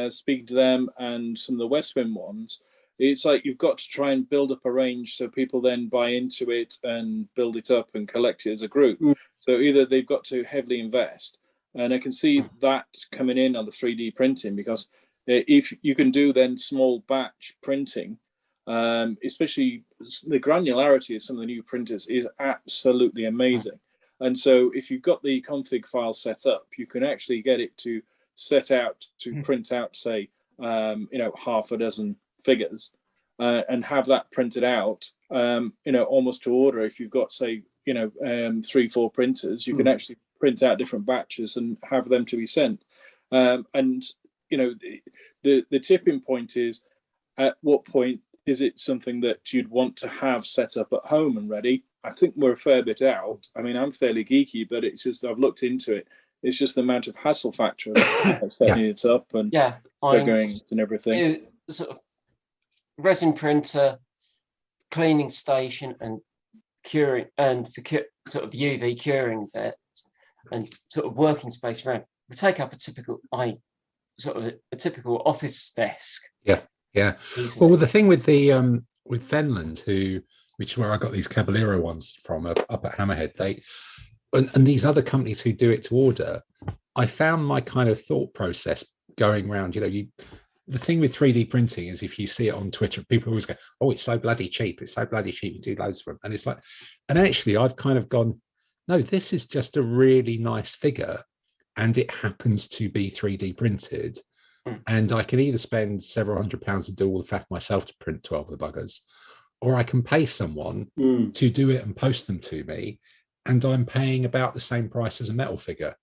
speaking to them and some of the West Wind ones, it's like you've got to try and build up a range so people then buy into it and build it up and collect it as a group. So either they've got to heavily invest, and I can see that coming in on the 3D printing, because if you can do then small batch printing, especially the granularity of some of the new printers is absolutely amazing. And so if you've got the config file set up, you can actually get it to set out to print out, say, half a dozen figures, and have that printed out, almost to order. If you've got, say, 3-4 printers, you can actually print out different batches and have them to be sent. And the tipping point is, at what point is it something that you'd want to have set up at home and ready? I think we're a fair bit out. I mean, I'm fairly geeky, but it's just, I've looked into it. It's just the amount of hassle factor of setting it up and figuring it and everything. Sort of resin printer, cleaning station, and curing, and for sort of UV curing bit, and sort of working space around. We take up a typical office desk. Yeah. Well, the thing with the with Finland, which is where I got these Caballero ones from up at Hammerhead, and these other companies who do it to order, I found my kind of thought process going around. The thing with 3D printing is, if you see it on Twitter, people always go, "Oh, it's so bloody cheap! It's so bloody cheap! You do loads of them," and it's like, and actually, I've kind of gone, no, this is just a really nice figure, and it happens to be 3D printed. And I can either spend several £100s and do all the faff myself to print 12 of the buggers, or I can pay someone to do it and post them to me, and I'm paying about the same price as a metal figure,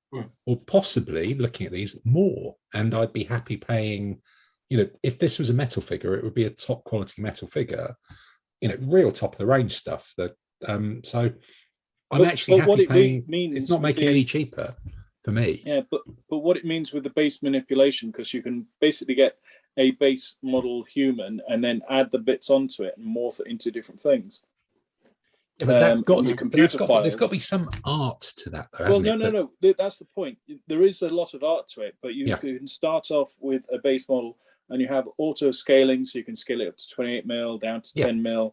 or possibly, looking at these, more. And I'd be happy paying, if this was a metal figure, it would be a top quality metal figure, real top of the range stuff. So I'm actually happy paying. It's not making it any cheaper for me. Yeah, but what it means with the base manipulation, because you can basically get a base model human and then add the bits onto it and morph it into different things. Yeah, but there's got to be some art to that, though. Well, no. That's the point. There is a lot of art to it, but you can start off with a base model, and you have auto scaling, so you can scale it up to 28mm down to 10mm.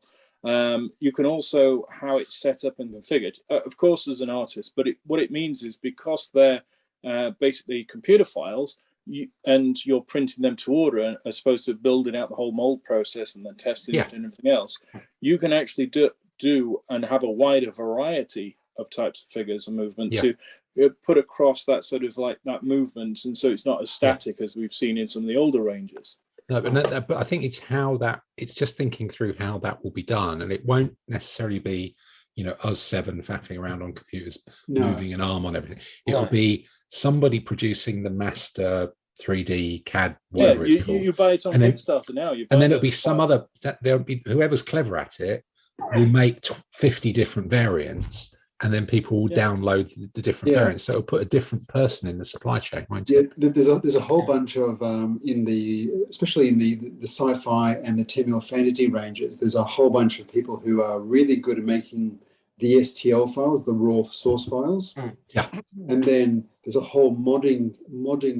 You can also how it's set up and configured. Of course, as an artist, but what it means is, because they're basically computer files, and you're printing them to order, as opposed to building out the whole mold process and then testing it and everything else, you can actually do and have a wider variety of types of figures and movement to put across that sort of like that movement, and so it's not as static as we've seen in some of the older ranges. No, but I think it's just thinking through how that will be done, and it won't necessarily be, us 7 faffing around on computers, moving an arm on everything. It'll be somebody producing the master 3D CAD, whatever it's called. You buy it on Kickstarter now. And then it'll be some other, there'll be whoever's clever at it will make 50 different variants, and then people will download the different variants. So it'll put a different person in the supply chain, won't it? Yeah, there's a whole bunch of especially in the sci-fi and the 10mm fantasy ranges, there's a whole bunch of people who are really good at making the STL files, the raw source files. And then there's a whole modding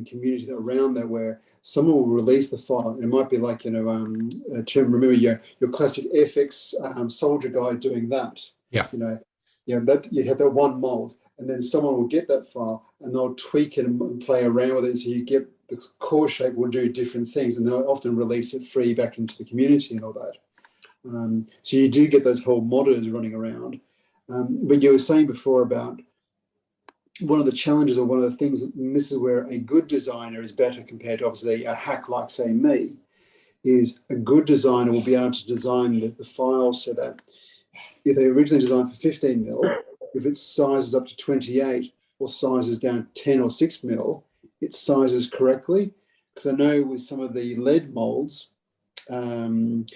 community around there where someone will release the file. It might be like, Tim, remember your classic FX soldier guy doing that. that you have that one mold, and then someone will get that file and they'll tweak it and play around with it, so you get the core shape will do different things, and they'll often release it free back into the community and all that. So you do get those whole modders running around. But you were saying before about one of the challenges, or one of the things, and this is where a good designer is better compared to obviously a hack like, say, me, is a good designer will be able to design the file so that if they originally designed for 15 mil, if it sizes up to 28 or sizes down 10 or 6 mil, it sizes correctly. Because I know with some of the lead molds, when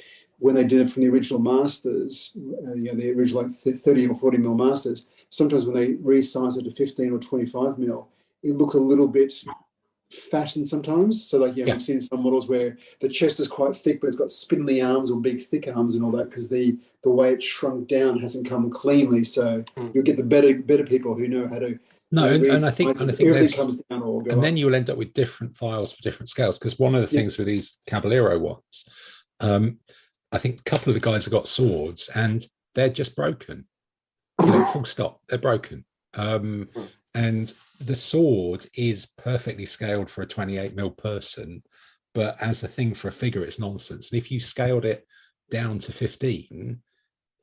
they did it from the original masters, the original like 30 or 40 mil masters, sometimes when they resize it to 15 or 25 mil, it looks a little bit fattened sometimes. So like, I've seen some models where the chest is quite thick, but it's got spindly arms or big thick arms and all that, because the way it's shrunk down hasn't come cleanly. So you'll get the better people who know how to. And I think everything comes down or go and up. then you'll end up with different files for different scales. Because one of the things with these Caballero ones, I think a couple of the guys have got swords and they're just broken. Full stop. They're broken. And the sword is perfectly scaled for a 28 mil person, but as a thing for a figure, it's nonsense. And if you scaled it down to 15,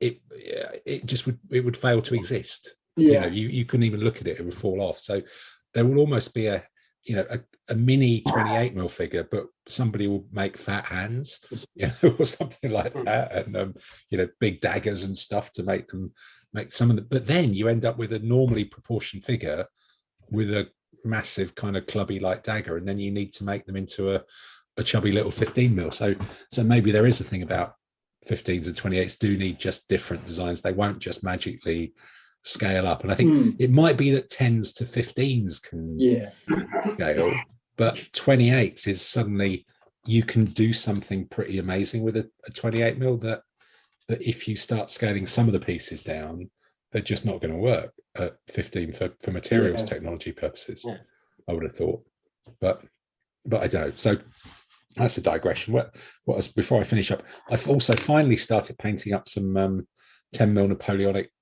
it would fail to exist. You couldn't even look at it; it would fall off. So there will almost be a mini 28 mil figure, but somebody will make fat hands, or something like that, and big daggers and stuff to make some of the. But then you end up with a normally proportioned figure with a massive kind of clubby like dagger, and then you need to make them into a chubby little 15 mil. So maybe there is a thing about 15s and 28s do need just different designs. They won't just magically scale up. And I think it might be that 10s to 15s can scale, but 28s is suddenly you can do something pretty amazing with a 28 mil that if you start scaling some of the pieces down, they're just not going to work at 15 for materials technology purposes. I would have thought, but I don't know. So that's a digression. What was before I finish up? I've also finally started painting up some 10 mil Napoleonic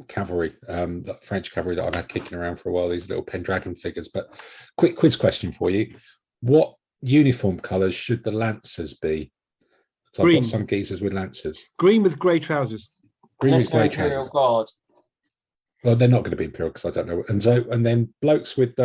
cavalry, the French cavalry that I've had kicking around for a while, these little Pendragon figures. But quick quiz question for you: what uniform colours should the Lancers be? So I've got some geezers with Lancers. Green with grey trousers. Green with grey trousers. Guard. Well, they're not going to be Imperial because I don't know. And then blokes with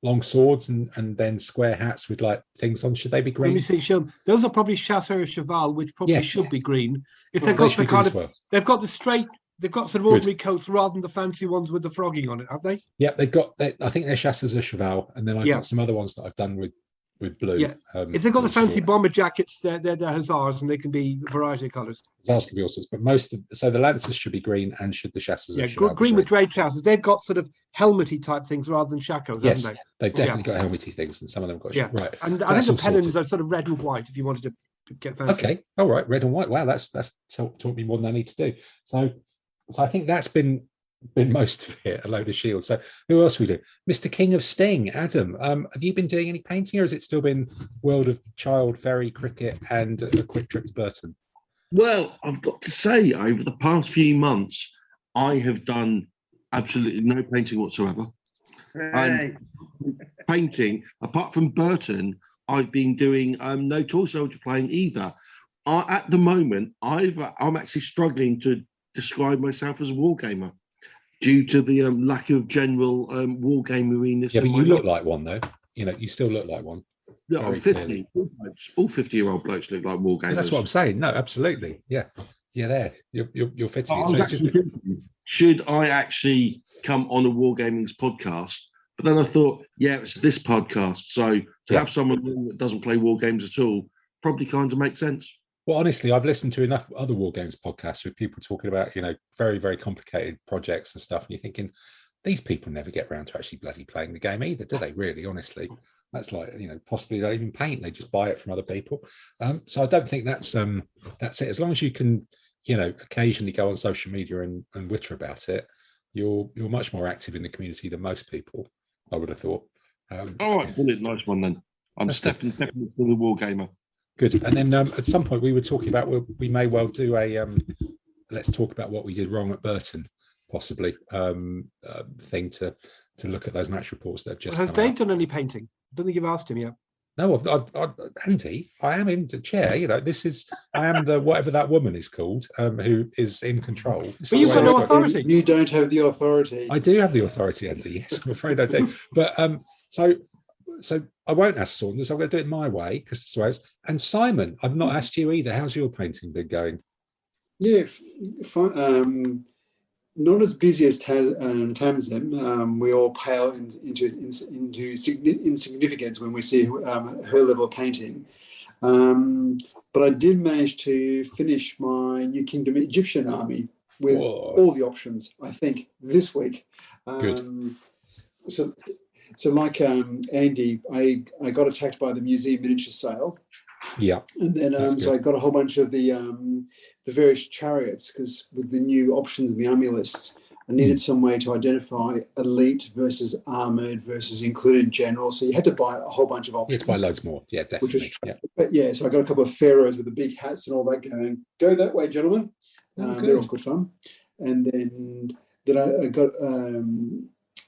long swords and then square hats with like things on. Should they be green? Let me see. Show them. Those are probably Chasseur Cheval, which probably should be green. If they've got the kind of, they've got the straight. They've got sort of ordinary coats rather than the fancy ones with the frogging on it, have they? Yeah, they've got. I think they're Chasseurs à Cheval, and then I've got some other ones that I've done with blue. Yeah. If they've got the fancy bomber jackets, they're hussars, and they can be a variety of colours. Hussars can be all sorts, but so the Lancers should be green, and should the Chasseurs à Cheval green with grey trousers. They've got sort of helmety type things rather than shakos, haven't they? They've definitely got helmety things, and some of them got right. And I think the pennons are sort of red and white. If you wanted to get fancy. Okay, all right, red and white. Wow, that's taught me more than I need to do. So I think that's been most of it, a load of shields. So who else we do? Mr. King of Sting, Adam. Have you been doing any painting, or has it still been World of Child, Very Cricket, and a quick trip to Burton? Well, I've got to say, over the past few months, I have done absolutely no painting whatsoever. And painting, apart from Burton, I've been doing no toy soldier playing either. At the moment, I'm actually struggling to describe myself as a wargamer due to the lack of general wargameriness. Yeah, but you look like one, though. You still look like one. Yeah, I'm 50. All 50-year-old blokes look like wargamers. That's what I'm saying. No, absolutely. Yeah, there. You're fitting it. I was actually thinking, should I actually come on a Wargaming's podcast? But then I thought, it's this podcast, so to have someone that doesn't play war games at all probably kind of makes sense. Well, honestly, I've listened to enough other war games podcasts with people talking about, very, very complicated projects and stuff. And you're thinking, these people never get around to actually bloody playing the game either, do they? Really, honestly, that's like, possibly they don't even paint; they just buy it from other people. So I don't think that's it. As long as you can, occasionally go on social media and witter about it, you're much more active in the community than most people, I would have thought. All right, brilliant, nice one then. I'm definitely the war gamer. Good. And then at some point we were talking about we may well do a let's talk about what we did wrong at Burton. possibly thing to look at those match reports that have just. Has Dave done any painting? I don't think you've asked him yet. No, Andy, I am in the chair. You know, I am the whatever that woman is called, who is in control. But you've got no authority. You don't have the authority. I do have the authority, Andy. Yes, I'm afraid I do. But so I won't ask Saunders. I'm going to do it my way because it's the way it is. And Simon, I've not asked you either. How's your painting been going? Yeah, fine. Not as busy as Tamsin. We all pale into insignificance when we see her level of painting. But I did manage to finish my New Kingdom Egyptian army with all the options, I think, this week. Good. So like Andy, I got attacked by the museum miniature sale. Yeah. And then so I got a whole bunch of the various chariots, because with the new options in the army lists, I needed some way to identify elite versus armored versus included general. So you had to buy a whole bunch of options. You had to buy loads more. Yeah, definitely. But yeah, so I got a couple of pharaohs with the big hats and all that going, go that way, gentlemen. They're all good fun. And then I got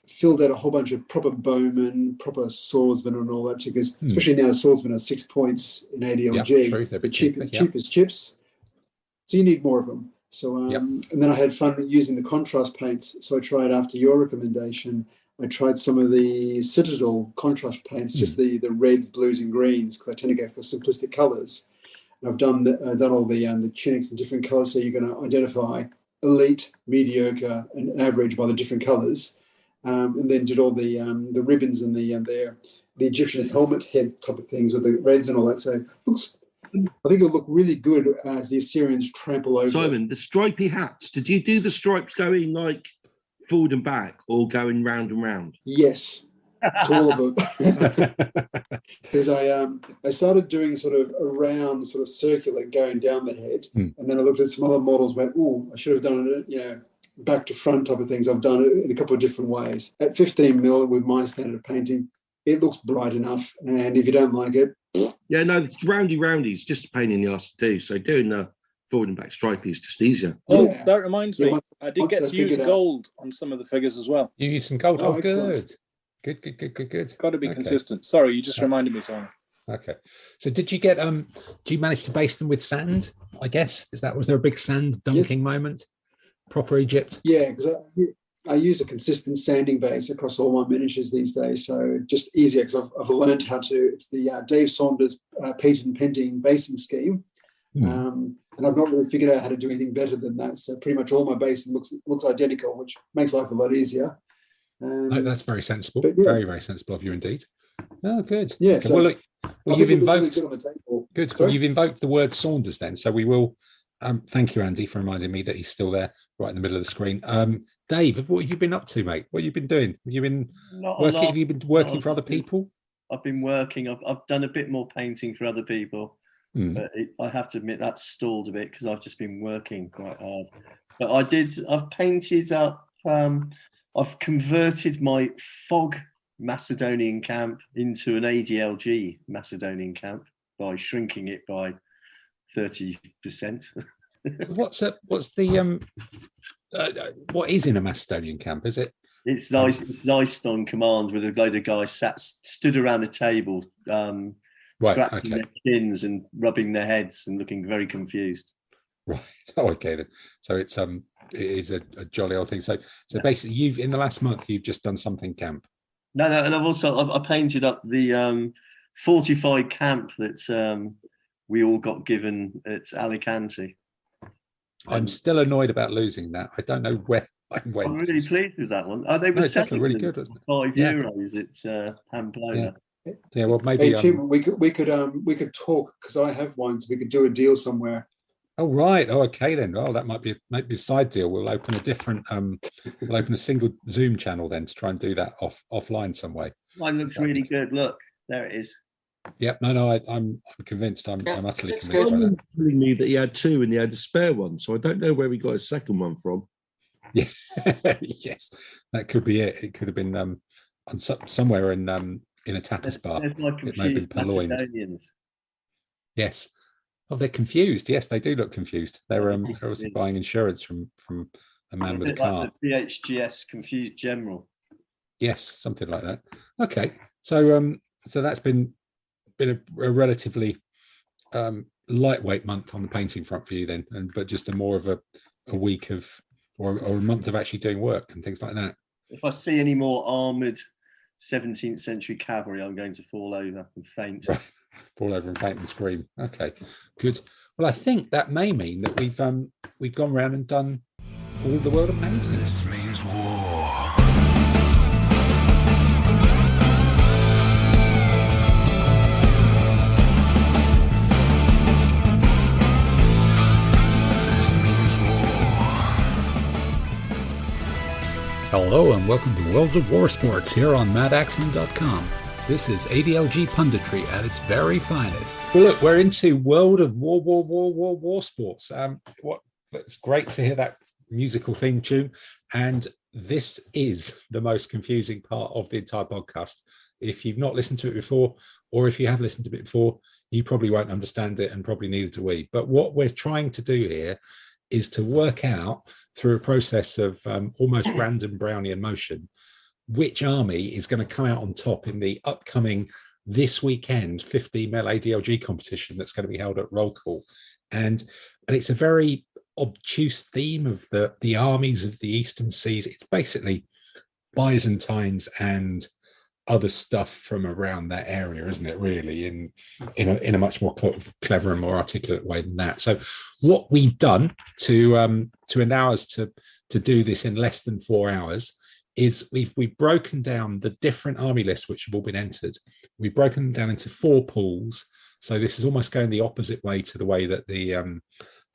filled out a whole bunch of proper bowmen, proper swordsmen and all that, because especially now the swordsmen are 6 points in ADLG, but cheap as chips. So you need more of them. So and then I had fun using the contrast paints. So I tried, after your recommendation, I tried some of the Citadel contrast paints, just the reds, blues, and greens, because I tend to go for simplistic colours. And I've done all the tunics in different colours, so you're going to identify elite, mediocre, and average by the different colours. And then did all the ribbons and the Egyptian helmet head type of things with the reds and all that. So I think it'll look really good as the Assyrians trample over. Simon, the stripy hats, did you do the stripes going like forward and back or going round and round? Yes, to all of them. Because I started doing sort of a round, sort of circular going down the head. And then I looked at some other models, went, I should have done it, back to front type of things. I've done it in a couple of different ways. At 15 mil with my standard of painting, it looks bright enough. And if you don't like it, yeah, no, it's roundy is just a pain in the ass to do. So doing the forward and back stripy is just easier. Oh, yeah. That reminds me. I did get to use gold on some of the figures as well. You used some gold. Oh, excellent. Good. Got to be consistent. Sorry, you just reminded me, Simon. Okay. So did you get do you manage to base them with sand, I guess? Was there a big sand dunking moment? Proper Egypt? Yeah, because I use a consistent sanding base across all my miniatures these days, so just easier, because I've learned how to. It's the Dave Saunders patent pending basing scheme, and I've not really figured out how to do anything better than that. So pretty much all my basing looks identical, which makes life a lot easier. That's very sensible. Very, very sensible of you indeed. Oh, good. Yeah. Okay. So well, you've invoked. Really good. Good. Well, you've invoked the word Saunders then, so we will. Thank you, Andy, for reminding me that he's still there, right in the middle of the screen. Dave, what have you been up to, mate? What have you been doing? Have you been working? Have you been working for other people? I've been working. I've done a bit more painting for other people, but I have to admit that's stalled a bit because I've just been working quite hard. But I've painted up. I've converted my fog Macedonian camp into an ADLG Macedonian camp by shrinking it by 30%. What is in a Macedonian camp? Is it? It's iced on command with a load of guys stood around a table, scratching their chins and rubbing their heads and looking very confused. Right. Oh, okay then. So it is a jolly old thing. So basically, in the last month you've just done something camp. No, and I painted up the fortified camp that we all got given at Alicante. I'm still annoyed about losing that. I don't know where I went. I'm really pleased with that one. They were definitely really good, wasn't it? €5 at Pamplona. Yeah, well, maybe. Hey, Tim, we could talk, because I have one, so we could do a deal somewhere. Oh right. Oh, okay then. Oh, that might be a side deal. We'll open a different. We'll open a single Zoom channel then to try and do that offline some way. Mine looks really good. Look, there it is. Yep. No. I'm convinced. I'm utterly convinced by that. Telling me that he had two and he had a spare one, so I don't know where he got his second one from. Yeah. Yes, that could be it. It could have been on somewhere in a tapas bar. It may have been purloined. Yes. Oh, they're confused. Yes, they do look confused. They're also buying insurance from a man with a bit cart. like the PHGS Confused General. Yes, something like that. Okay, so that's been a relatively lightweight month on the painting front for you then, but just a more of a week of or a month of actually doing work and things like that. If I see any more armoured 17th century cavalry, I'm going to fall over and faint. Right. Fall over and faint and scream. Okay, good. Well, I think that may mean that we've gone around and done all the world of painting. This means war. Hello and welcome to World of War Sports here on Madaxeman.com. This is ADLG punditry at its very finest. Well, look, we're into World of Wor-Wor-War Sports. It's great to hear that musical theme tune. And this is the most confusing part of the entire podcast. If you've not listened to it before, or if you have listened to it before, you probably won't understand it, and probably neither do we. But what we're trying to do here is to work out through a process of almost random Brownian motion, which army is going to come out on top in the upcoming this weekend 15 mil ADLG competition that's going to be held at Roll Call. And it's a very obtuse theme of the armies of the Eastern Seas. It's basically Byzantines and other stuff from around that area, isn't it, really, in a much more clever and more articulate way than that. So what we've done to allow us to do this in less than 4 hours is we've broken down the different army lists which have all been entered. We've broken them down into 4 pools. So this is almost going the opposite way to the way that the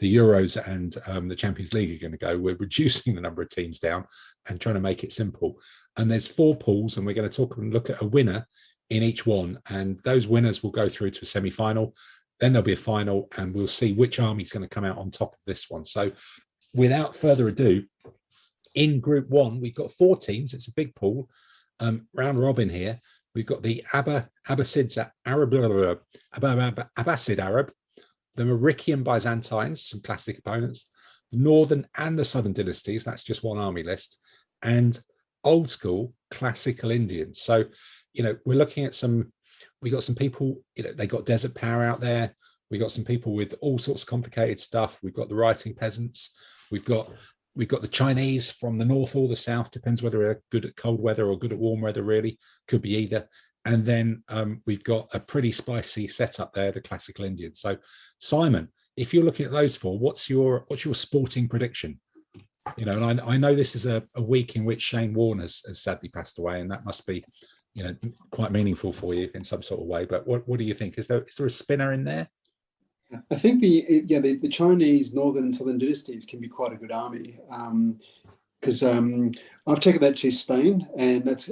Euros and the Champions League are going to go. We're reducing the number of teams down and trying to make it simple. And there's 4 pools, and we're going to talk and look at a winner in each one. And those winners will go through to a semi-final. Then there'll be a final, and we'll see which army is going to come out on top of this one. So without further ado, in Group 1, we've got 4 teams. It's a big pool. Round robin here. We've got the Abbasid Arab, the Maurician Byzantines, some classic opponents, the Northern and the Southern dynasties. That's just one army list. And old school classical Indians. So, we're looking at we got some people, they got desert power out there. We got some people with all sorts of complicated stuff. We've got the writing peasants. We've got the Chinese from the north or the south, depends whether they're good at cold weather or good at warm weather, really. Could be either. And then we've got a pretty spicy setup there, the classical Indians. So, Simon, if you're looking at those 4, what's your sporting prediction? And I know this is a week in which Shane Warne has sadly passed away, and that must be, quite meaningful for you in some sort of way. But what do you think? Is there a spinner in there? I think the Chinese Northern and Southern dynasties can be quite a good army, because I've taken that to Spain, and that's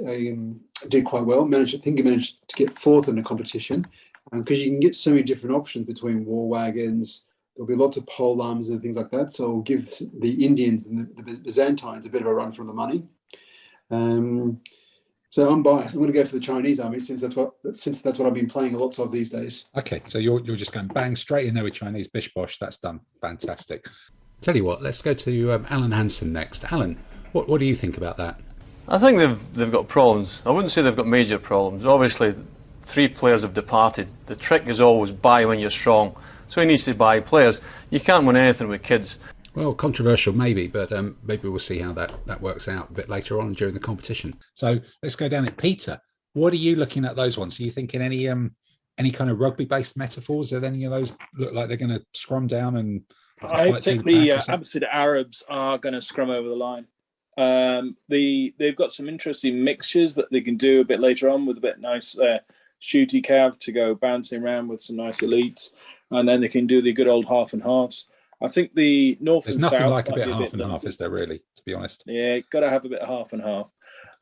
did quite well. I think he managed to get 4th in the competition, because you can get so many different options between war wagons. There'll be lots of pole arms and things like that. So it'll give the Indians and the Byzantines a bit of a run for the money. So I'm biased. I'm going to go for the Chinese army since that's what I've been playing a lot of these days. Okay, so you're just going bang straight in there with Chinese bish bosh. That's done. Fantastic. Tell you what, let's go to Alan Hansen next. Alan, what do you think about that? I think they've got problems. I wouldn't say they've got major problems. Obviously, 3 players have departed. The trick is always buy when you're strong. So he needs to buy players. You can't win anything with kids. Well, controversial maybe, but maybe we'll see how that works out a bit later on during the competition. So let's go down at Peter. What are you looking at those ones? Are you thinking any kind of rugby-based metaphors? Are any of those look like they're going to scrum down and? I think the Abbasid Arabs are going to scrum over the line. They've got some interesting mixtures that they can do a bit later on with a bit nice shooty cav to go bouncing around with some nice elites. And then they can do the good old half and halves. I think the north and south. There's nothing like a bit half and half, is there, really, to be honest? Yeah, got to have a bit of half and half.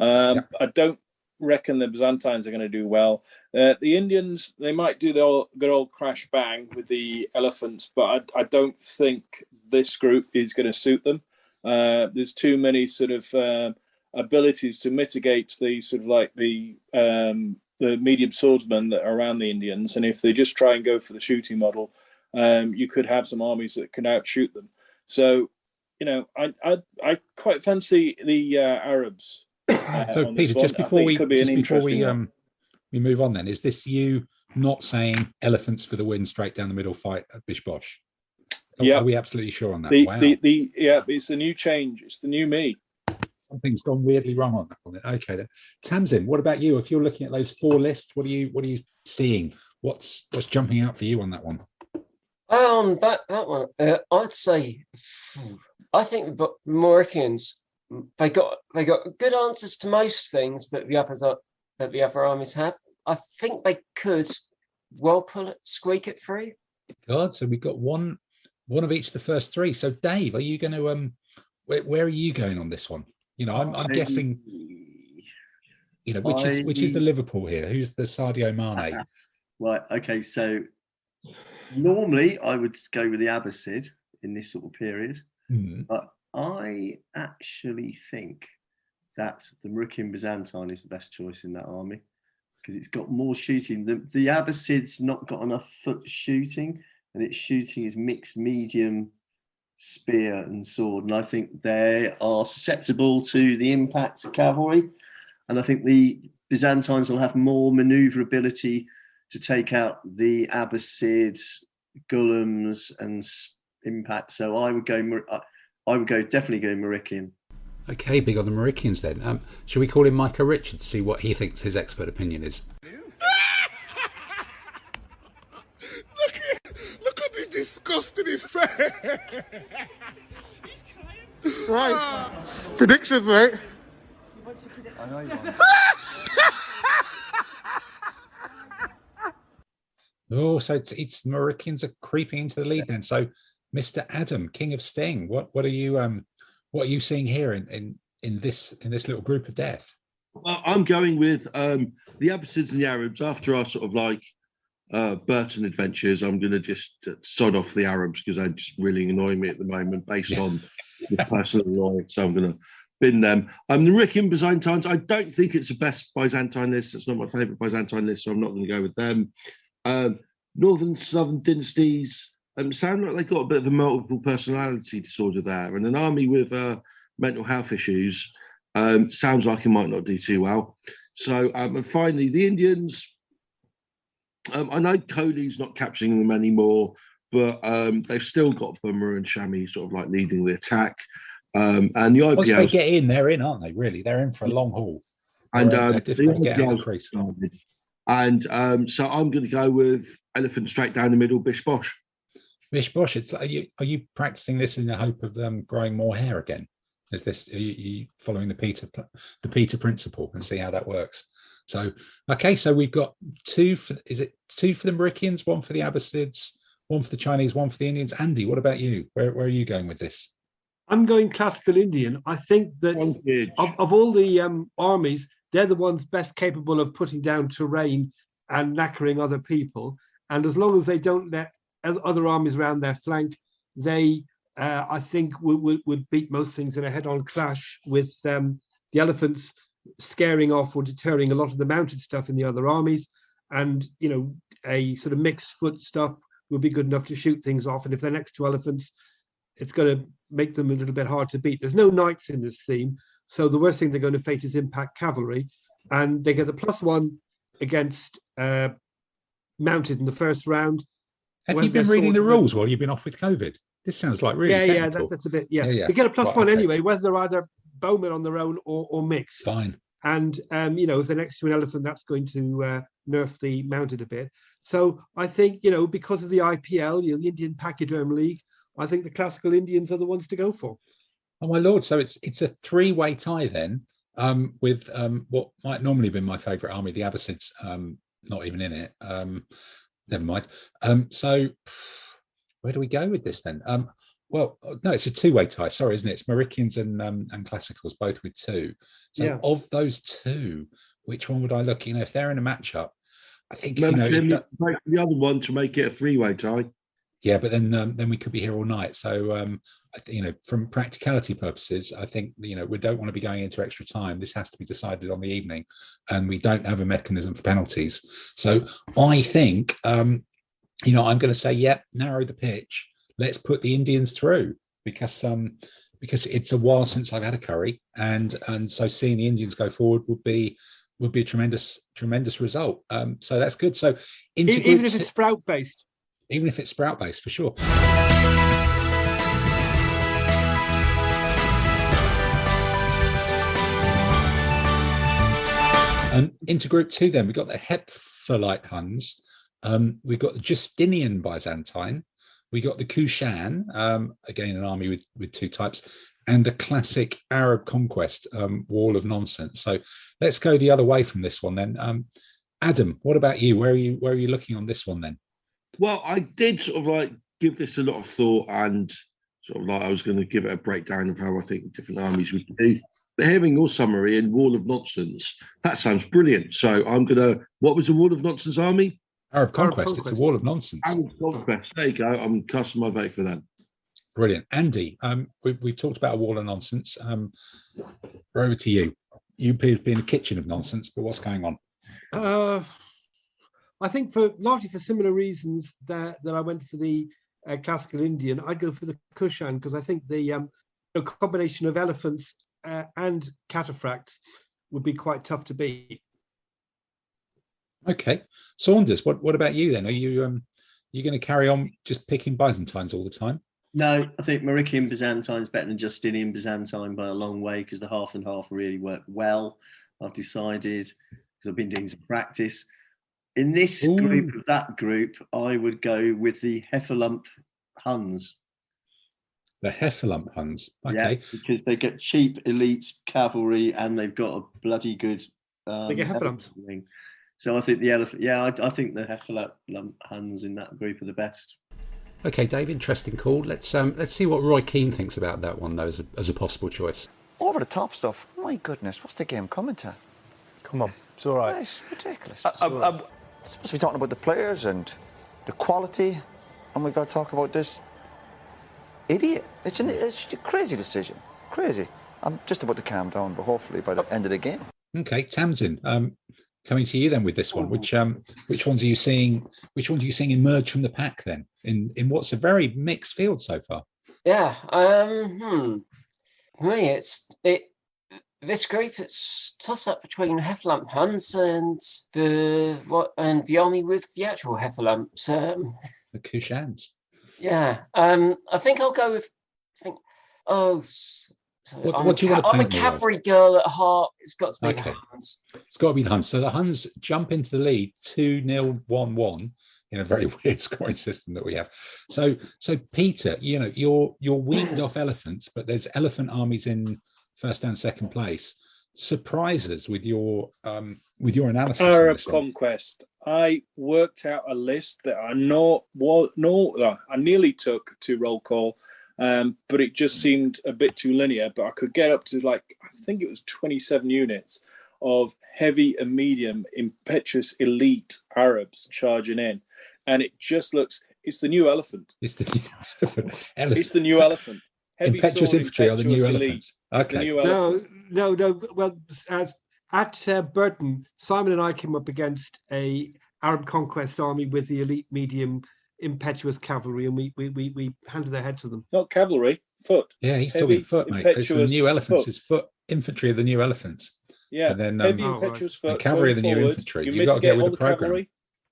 I don't reckon the Byzantines are going to do well. The Indians, they might do the good old crash bang with the elephants, but I don't think this group is going to suit them. There's too many sort of abilities to mitigate the sort of like the medium swordsmen that are around the Indians, and if they just try and go for the shooting model, you could have some armies that can outshoot them. So, I quite fancy the Arabs. So Peter, just before we move on, then, is this you not saying elephants for the win, straight down the middle fight at Bish Bosh? Yeah, are we absolutely sure on that? Wow. It's the new change. It's the new me. Something's gone weirdly wrong on that one. Okay, then. Tamsin, what about you? If you're looking at those 4 lists, what are you seeing? What's jumping out for you on that one? That one, I'd say, I think the Moroccans, they got good answers to most things that the other armies have. I think they could squeak it through. God, so we've got one of each of the first 3. So Dave, are you going to where are you going on this one? I'm guessing, which is the Liverpool here? Who's the Sadio Mane? Right. Okay. So normally I would go with the Abbasid in this sort of period, but I actually think that the Moroccan Byzantine is the best choice in that army because it's got more shooting. The Abbasid's not got enough foot shooting, and its shooting is mixed medium spear and sword, and I think they are susceptible to the impact of cavalry, and I think the Byzantines will have more maneuverability to take out the Abbasids, Ghullams, and impact. So I would definitely go Moroccan. Okay, big on the Moroccans then. Shall we call him Micah Richards, see what he thinks his expert opinion is? Look at the disgust in his face. He's crying. Right. Predictions, mate. What's your prediction? I know you want. Oh, so it's Moroccans are creeping into the lead then. So, Mr. Adam, King of Sting, what are you seeing here in this little group of death? Well, I'm going with the Abbasids and the Arabs. After our sort of like Burton adventures, I'm going to just sod off the Arabs because they just really annoy me at the moment based on the personal annoyance. So I'm going to bin them. The Moroccan Byzantines, I don't think it's the best Byzantine list. It's not my favourite Byzantine list, so I'm not going to go with them. Northern Southern dynasties sound like they've got a bit of a multiple personality disorder there, and an army with mental health issues sounds like it might not do too well. So, and finally, the Indians. I know Kohli's not capturing them anymore, but they've still got Bummer and Shami sort of like leading the attack. And the IPL. Once they get in, they're in, aren't they? Really, they're in for a long haul. And they're difficult to get out of the crease. And so I'm going to go with elephant straight down the middle, Bish Bosh. Bish Bosh. It's are you practicing this in the hope of growing more hair again? Is this are you following the Peter principle and see how that works? So okay, so we've got 2 for the Moroccans, 1 for the Abbasids, 1 for the Chinese, 1 for the Indians. Andy, what about you? Where are you going with this? I'm going classical Indian. I think that of all the armies, they're the ones best capable of putting down terrain and knackering other people. And as long as they don't let other armies around their flank, they, I think, would beat most things in a head-on clash with the elephants scaring off or deterring a lot of the mounted stuff in the other armies. And, a sort of mixed foot stuff would be good enough to shoot things off. And if they're next to elephants, it's going to make them a little bit hard to beat. There's no knights in this theme. So the worst thing they're going to face is impact cavalry, and they get the +1 against mounted in the first round. Have you been reading the rules while you've been off with COVID? This sounds like really technical. Yeah, that's a bit, yeah. You get a +1 anyway, whether they're either bowmen on their own or mixed. Fine. And, if they're next to an elephant, that's going to nerf the mounted a bit. So I think, because of the IPL, the Indian Pachyderm League, I think the classical Indians are the ones to go for. Oh my lord! So it's a 3-way tie then, with what might normally be my favourite army, the Abbasids, not even in it. Never mind. So where do we go with this then? Well, no, it's a 2-way tie. Sorry, isn't it? It's Moroccans and Classicals, both with 2. So of those 2, which one would I look? If they're in a matchup, I think the other one to make it a 3-way tie. Yeah, but then we could be here all night. So from practicality purposes, I think we don't want to be going into extra time. This has to be decided on the evening, and we don't have a mechanism for penalties. So I think I'm going to say, narrow the pitch. Let's put the Indians through because because it's a while since I've had a curry, and so seeing the Indians go forward would be a tremendous result. So that's good. So even if it's sprout based, for sure. Into Group 2, then we've got the Hepthalite Huns, we've got the Justinian Byzantine, we got the Kushan, again an army with two types, and the classic Arab conquest wall of nonsense. So let's go the other way from this one then. Adam, what about you? Where are you looking on this one then? Well, I did sort of like give this a lot of thought, and sort of like I was going to give it a breakdown of how I think different armies would do. But hearing your summary in Wall of Nonsense, that sounds brilliant. So I'm going to, what was the Wall of Nonsense army? Arab Conquest. It's a Wall of Nonsense. Arab Conquest. There you go. I'm casting my vote for that. Brilliant. Andy, we've talked about a Wall of Nonsense. Over to you. You've been in the kitchen of nonsense, but what's going on? I think largely for similar reasons that I went for the classical Indian, I'd go for the Kushan, because I think the combination of elephants and cataphracts would be quite tough to beat. Okay, Saunders, what about you then? Are you going to carry on just picking Byzantines all the time? No, I think Maurician Byzantine is better than Justinian Byzantine by a long way, because the half and half really work well. I've decided, because I've been doing some practice. In this group, that group, I would go with the Heffalump Huns. The Heffalump Huns, okay. Yeah, because they get cheap elite cavalry and they've got a bloody good. They get Heffalumps. So I think the elephant. Yeah, I think the Heffalump Huns in that group are the best. Okay, Dave, interesting call. Let's see what Roy Keane thinks about that one though, as a possible choice. Over the top stuff. My goodness, what's the game coming to? Come on, it's all right. It's ridiculous. I'm supposed to be talking about the players and the quality, and we've got to talk about this idiot. It's a crazy decision. Crazy. I'm just about to calm down, but hopefully by the end of the game. Okay, Tamsin, coming to you then with this one. Which ones are you seeing? Which ones are you seeing emerge from the pack then? In what's a very mixed field so far? Yeah. For me, this group, it's toss up between Heffalump Huns and the army with the actual Heffalumps. The Kushans. Yeah. I think I'll go with. What do you want to I'm a cavalry girl at heart. It's got to be the Huns. It's got to be the Huns. So the Huns jump into the lead 2-0, 1-1 in a very weird scoring system that we have. So Peter, you're weaned off elephants, but there's elephant armies in first and second place. Surprise us with your analysis. Arab conquest. I worked out a list that I nearly took to roll call. But it just seemed a bit too linear. But I could get up to I think it was 27 units of heavy and medium impetuous elite Arabs charging in. And it just looks, it's the new elephant. It's the new elephant. It's the new elephant. Heavy impetuous sword, infantry are the new elite. elephants. Okay. No. Well, at Burton, Simon and I came up against a Arab conquest army with the elite medium impetuous cavalry, and we handed their head to them. Not cavalry, foot. Yeah, he's talking foot, mate. It's the new elephants. It's foot infantry of the new elephants. Yeah, and then heavy impetuous foot. And cavalry of the new infantry. You've got to get with the program.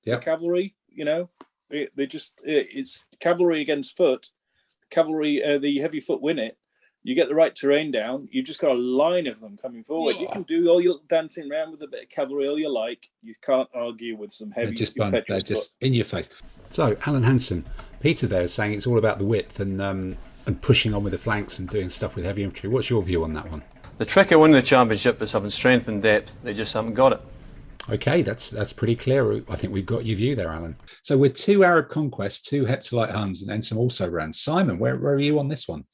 Yeah, cavalry. It's cavalry against foot. Cavalry, the heavy foot win it. You get the right terrain down. You just got a line of them coming forward. You can do all your dancing around with a bit of cavalry all you like. You can't argue with some heavy. They're just in your face. So, Alan Hansen, Peter there is saying it's all about the width and pushing on with the flanks and doing stuff with heavy infantry. What's your view on that one? The trick of winning the championship is having strength and depth. They just haven't got it. Okay, that's pretty clear. I think we've got your view there, Alan. So with 2 Arab conquests, 2 Hepthalite Huns, and then some also ran. Simon, where are you on this one?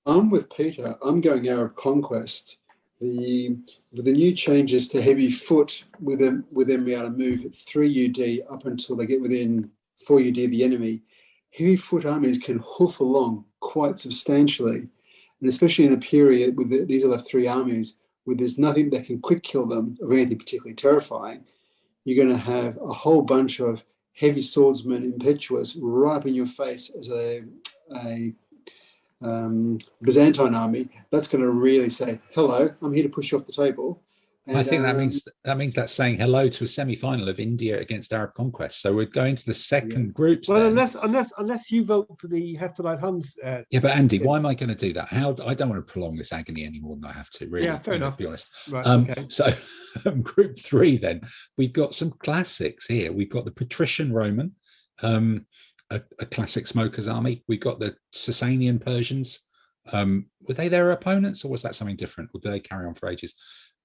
I'm with Peter. I'm going Arab conquest. With the new changes to heavy foot, with them being able to move at 3 UD up until they get within 4 UD of the enemy, heavy foot armies can hoof along quite substantially, and especially in a period with these other 3 armies where there's nothing that can quick kill them of anything particularly terrifying. You're going to have a whole bunch of heavy swordsmen impetuous right up in your face as a Byzantine army, that's going to really say, hello, I'm here to push you off the table. And, I think that means that's saying hello to a semi-final of India against Arab conquest. So we're going to the second groups. Well, then. unless you vote for the Heptalite Huns. Yeah, but Andy, why am I going to do that? I don't want to prolong this agony any more than I have to. Really, yeah, fair enough. To be honest. Right. Okay. So, group 3. Then we've got some classics here. We've got the patrician Roman, a classic smokers army. We've got the Sasanian Persians. Were they their opponents, or was that something different? Or did they carry on for ages?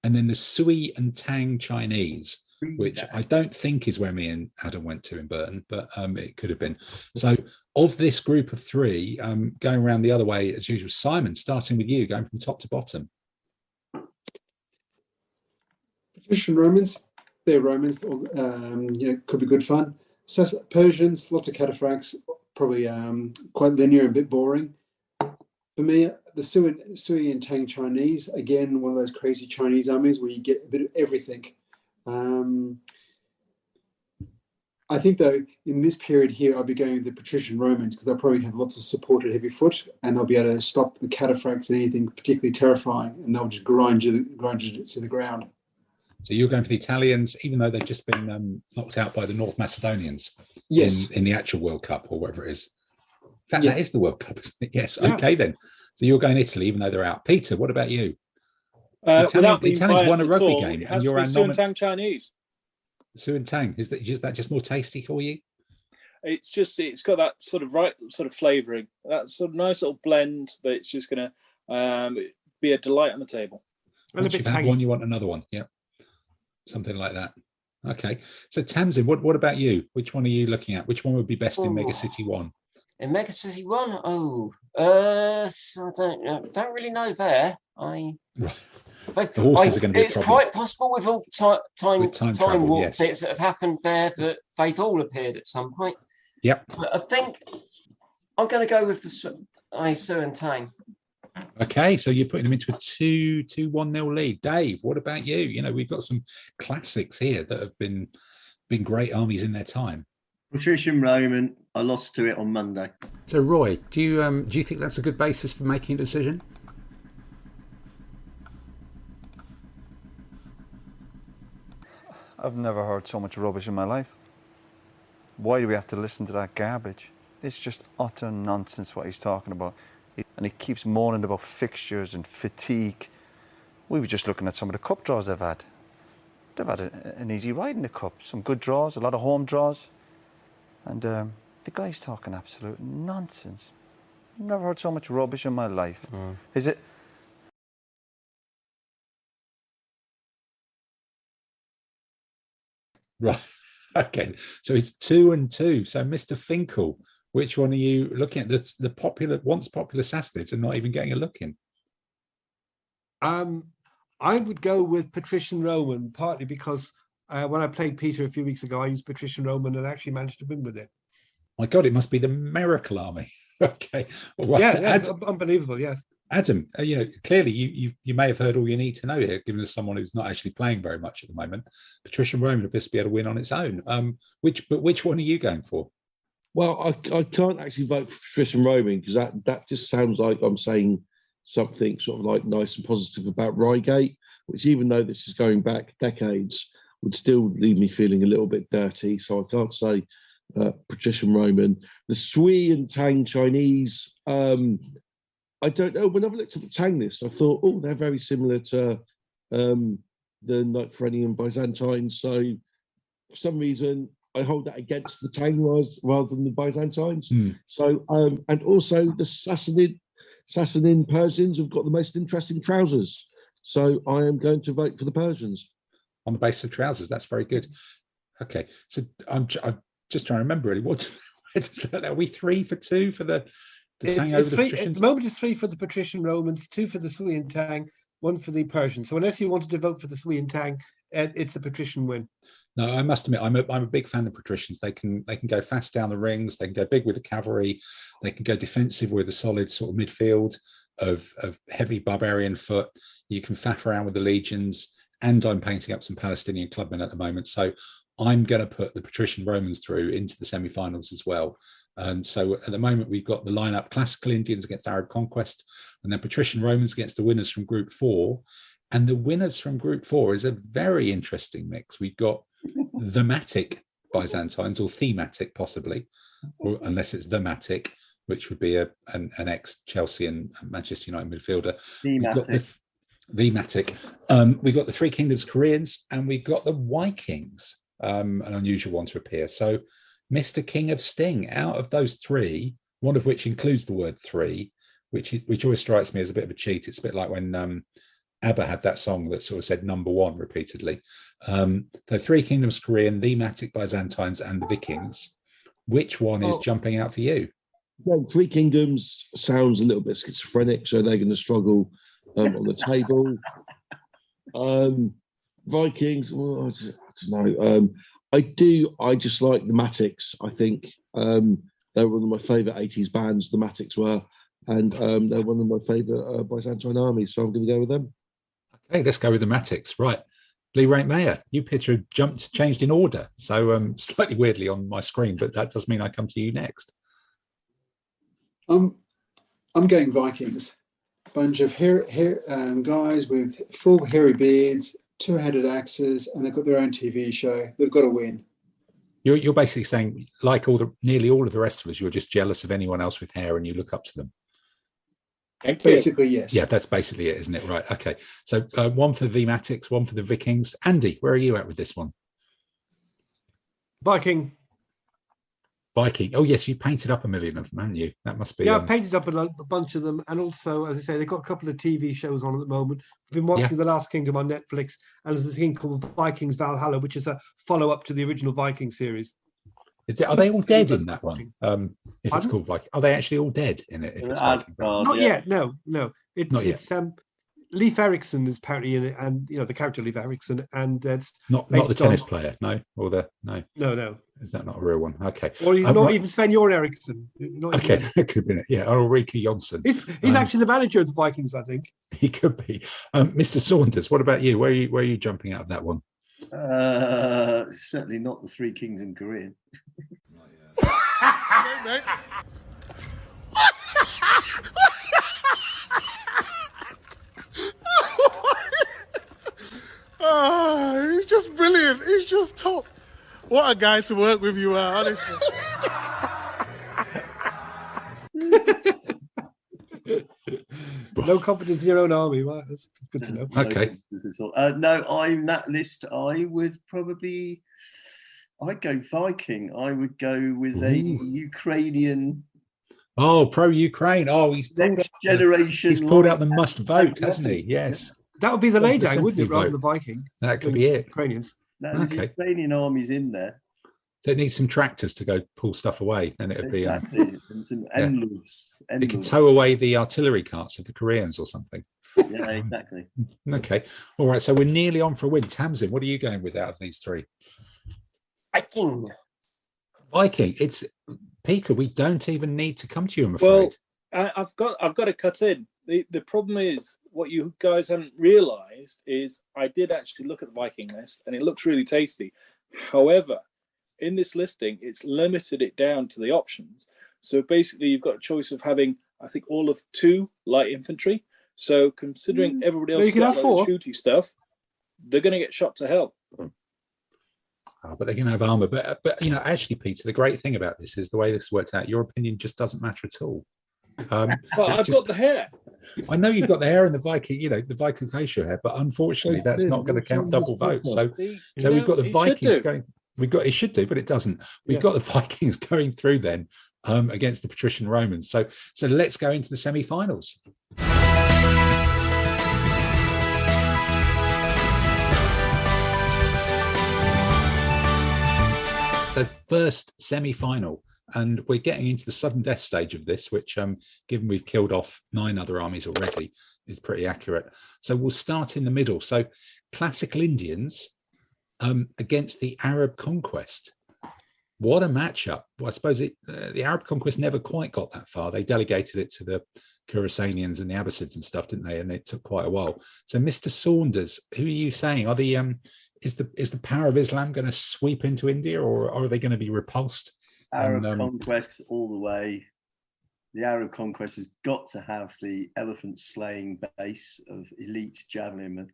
And then the Sui and Tang Chinese, which I don't think is where me and Adam went to in Burton, but it could have been. So of this group of 3, going around the other way as usual, Simon, starting with you, going from top to bottom. Patrician Romans, they're Romans, could be good fun. Persians, lots of cataphracts, probably quite linear and a bit boring. For me, the Sui and Tang Chinese, again, one of those crazy Chinese armies where you get a bit of everything. I think, though, in this period here, I'll be going with the patrician Romans because they'll probably have lots of supported heavy foot, and they'll be able to stop the cataphracts and anything particularly terrifying, and they'll just grind you to the ground. So you're going for the Italians, even though they've just been knocked out by the North Macedonians. Yes. In the actual World Cup or whatever it is. In fact, that is the World Cup, isn't it? Yes. Yeah. Okay, then. So you're going Italy, even though they're out. Peter, what about you? The Italians won a rugby game, and you're Sui and Tang Chinese. Sui and Tang, is that just more tasty for you? It's got that sort of flavouring, that sort of nice little blend that it's just going to be a delight on the table. Once you've had one, you want another one. Yeah, something like that. Okay. So Tamsin, what about you? Which one are you looking at? Which one would be best in Mega City 1? In Mega City 1? I don't really know there. The horses are going to be a problem. It's quite possible with all the time travel, warp yes. bits that have happened there that they've all appeared at some point. Yep. But I think I'm going to go with the Sui and Tang. Okay, so you're putting them into a 2-1-0 lead. Dave, what about you? We've got some classics here that have been great armies in their time. Patrician Roman, I lost to it on Monday. So Roy, do you think that's a good basis for making a decision? I've never heard so much rubbish in my life. Why do we have to listen to that garbage? It's just utter nonsense what he's talking about. And he keeps moaning about fixtures and fatigue. We were just looking at some of the cup draws they've had. They've had an easy ride in the cup. Some good draws, a lot of home draws. And the guy's talking absolute nonsense. Never heard so much rubbish in my life. Is it? Right. Okay. So it's 2-2. So Mr. Finkel, which one are you looking at? The once popular Sassanids are not even getting a look in. I would go with Patrician Roman, partly because when I played Peter a few weeks ago, I used Patrician Roman and actually managed to win with it. My God, it must be the miracle army. Okay. Well, yeah, it's unbelievable, yes. Adam, clearly you may have heard all you need to know here, given as someone who's not actually playing very much at the moment. Patrician Roman appears to be able to win on its own. Which one are you going for? Well, I can't actually vote for Patrician Roman because that just sounds like I'm saying something sort of like nice and positive about Reigate, which even though this is going back decades, would still leave me feeling a little bit dirty. So I can't say Patrician Roman. The Sui and Tang Chinese, I don't know. When I've looked at the Tang list, I thought, they're very similar to the Nightferenian Byzantines. So for some reason, I hold that against the Tang rather than the Byzantines. So, and also the Sassanid Persians have got the most interesting trousers. So I am going to vote for the Persians. On the basis of trousers, that's very good. Okay, so I'm just trying to remember really. Are we 3 for 2 for the Tang over the Patricians? At the moment, it's 3 for the Patrician Romans, 2 for the Sui and Tang, 1 for the Persians. So unless you wanted to vote for the Sui and Tang, it's a patrician win. No, I must admit, I'm a big fan of patricians. They can go fast down the rings. They can go big with the cavalry. They can go defensive with a solid sort of midfield of heavy barbarian foot. You can faff around with the legions. And I'm painting up some Palestinian clubmen at the moment. So I'm going to put the patrician Romans through into the semi-finals as well. And so at the moment, we've got the lineup: classical Indians against Arab conquest, and then patrician Romans against the winners from Group 4. And the winners from Group 4 is a very interesting mix. We've got thematic Byzantines, or thematic possibly, or unless it's thematic, which would be an ex-Chelsea and Manchester United midfielder. Thematic. We've got the Three Kingdoms Koreans, and we've got the Vikings, an unusual one to appear. So Mr. King of Sting, out of those three, one of which includes the word three, which always strikes me as a bit of a cheat. It's a bit like when ABBA had that song that sort of said number one repeatedly. The Three Kingdoms Korean, thematic Byzantines, and the Vikings. Which one is jumping out for you? Well, Three Kingdoms sounds a little bit schizophrenic, so they're going to struggle on the table. Vikings, well, I don't know. I just like the Matics. I think they were one of my favourite 80s bands, the Matics were, and they're one of my favourite Byzantine armies, so I'm going to go with them. Okay, let's go with the Matics. Right. Lee Rank Mayer, you picture changed in order, so slightly weirdly on my screen, but that does mean I come to you next. I'm going Vikings. Bunch of guys with full hairy beards, two-headed axes, and they've got their own TV show. They've got to win. You're basically saying, like nearly all of the rest of us, you're just jealous of anyone else with hair and you look up to them. Basically, yes. Yeah, that's basically it, isn't it? Right. Okay. So one for the Matics, one for the Vikings. Andy, where are you at with this one? Viking. Oh, yes, you painted up a million of them, haven't you? That must be. Yeah, I painted up a bunch of them. And also, as I say, they've got a couple of TV shows on at the moment. I've been watching The Last Kingdom on Netflix, and there's this thing called Vikings Valhalla, which is a follow-up to the original Viking series. Are they all dead in that one? If it's called Viking, are they actually all dead in it? If it's Viking? Not yet. No. It's Leif Erikson is apparently in it, and the character Leif Erikson, and it's not the tennis player, no, or no. Is that not a real one? Okay. Or he's not even Sven-Göran Eriksson. Okay, that could be it. Yeah, or Ulrike Jonsson. He's actually the manager of the Vikings, I think. He could be. Mr. Saunders, what about you? Where are you jumping out of that one? Certainly not the Three Kings in Korean. He's just brilliant. He's just top. What a guy to work with you are, honestly. No confidence in your own army. Well, that's good to know. Okay. No, I'm that list. I'd go Viking. I would go with a Ukrainian. Oh, pro-Ukraine. Oh, he's next generation. He's pulled out the must vote, hasn't he? Yes. That would be the laydown, wouldn't it, rather than the Viking? That could be it. Ukrainians. No, there's Ukrainian armies in there. So it needs some tractors to go pull stuff away, and it'd be and some envelopes. You can tow away the artillery carts of the Koreans or something. Yeah, exactly. Okay, all right. So we're nearly on for a win. Tamsin, what are you going with out of these three? Viking. It's Peter. We don't even need to come to you, I'm afraid. Well, I've got to cut in. The problem is, what you guys haven't realised is I did actually look at the Viking list, and it looks really tasty. However, in this listing, it's limited it down to the options. So basically, you've got a choice of having, I think, all of 2 light infantry. So considering everybody else got shooty stuff, they're going to get shot to hell. But they can have armor. But actually, Peter, the great thing about this is the way this worked out. Your opinion just doesn't matter at all. Well, I've got the hair. I know you've got the hair and the Viking, the Viking facial hair, but unfortunately, that's not going to count double votes. So we've got the Vikings going. It should do, but it doesn't. We've got the Vikings going through then against the patrician Romans. So let's go into the semi-finals. So first semi-final, and we're getting into the sudden death stage of this, which, given we've killed off 9 other armies already, is pretty accurate. So we'll start in the middle. So classical Indians against the Arab conquest. What a matchup. Well, I suppose the Arab conquest never quite got that far. They delegated it to the Khurasanians and the Abbasids and stuff, didn't they? And it took quite a while. So Mr. Saunders, who are you saying? is the power of Islam going to sweep into India, or are they going to be repulsed? Arab conquest all the way. The Arab conquest has got to have the elephant slaying base of elite javelinmen.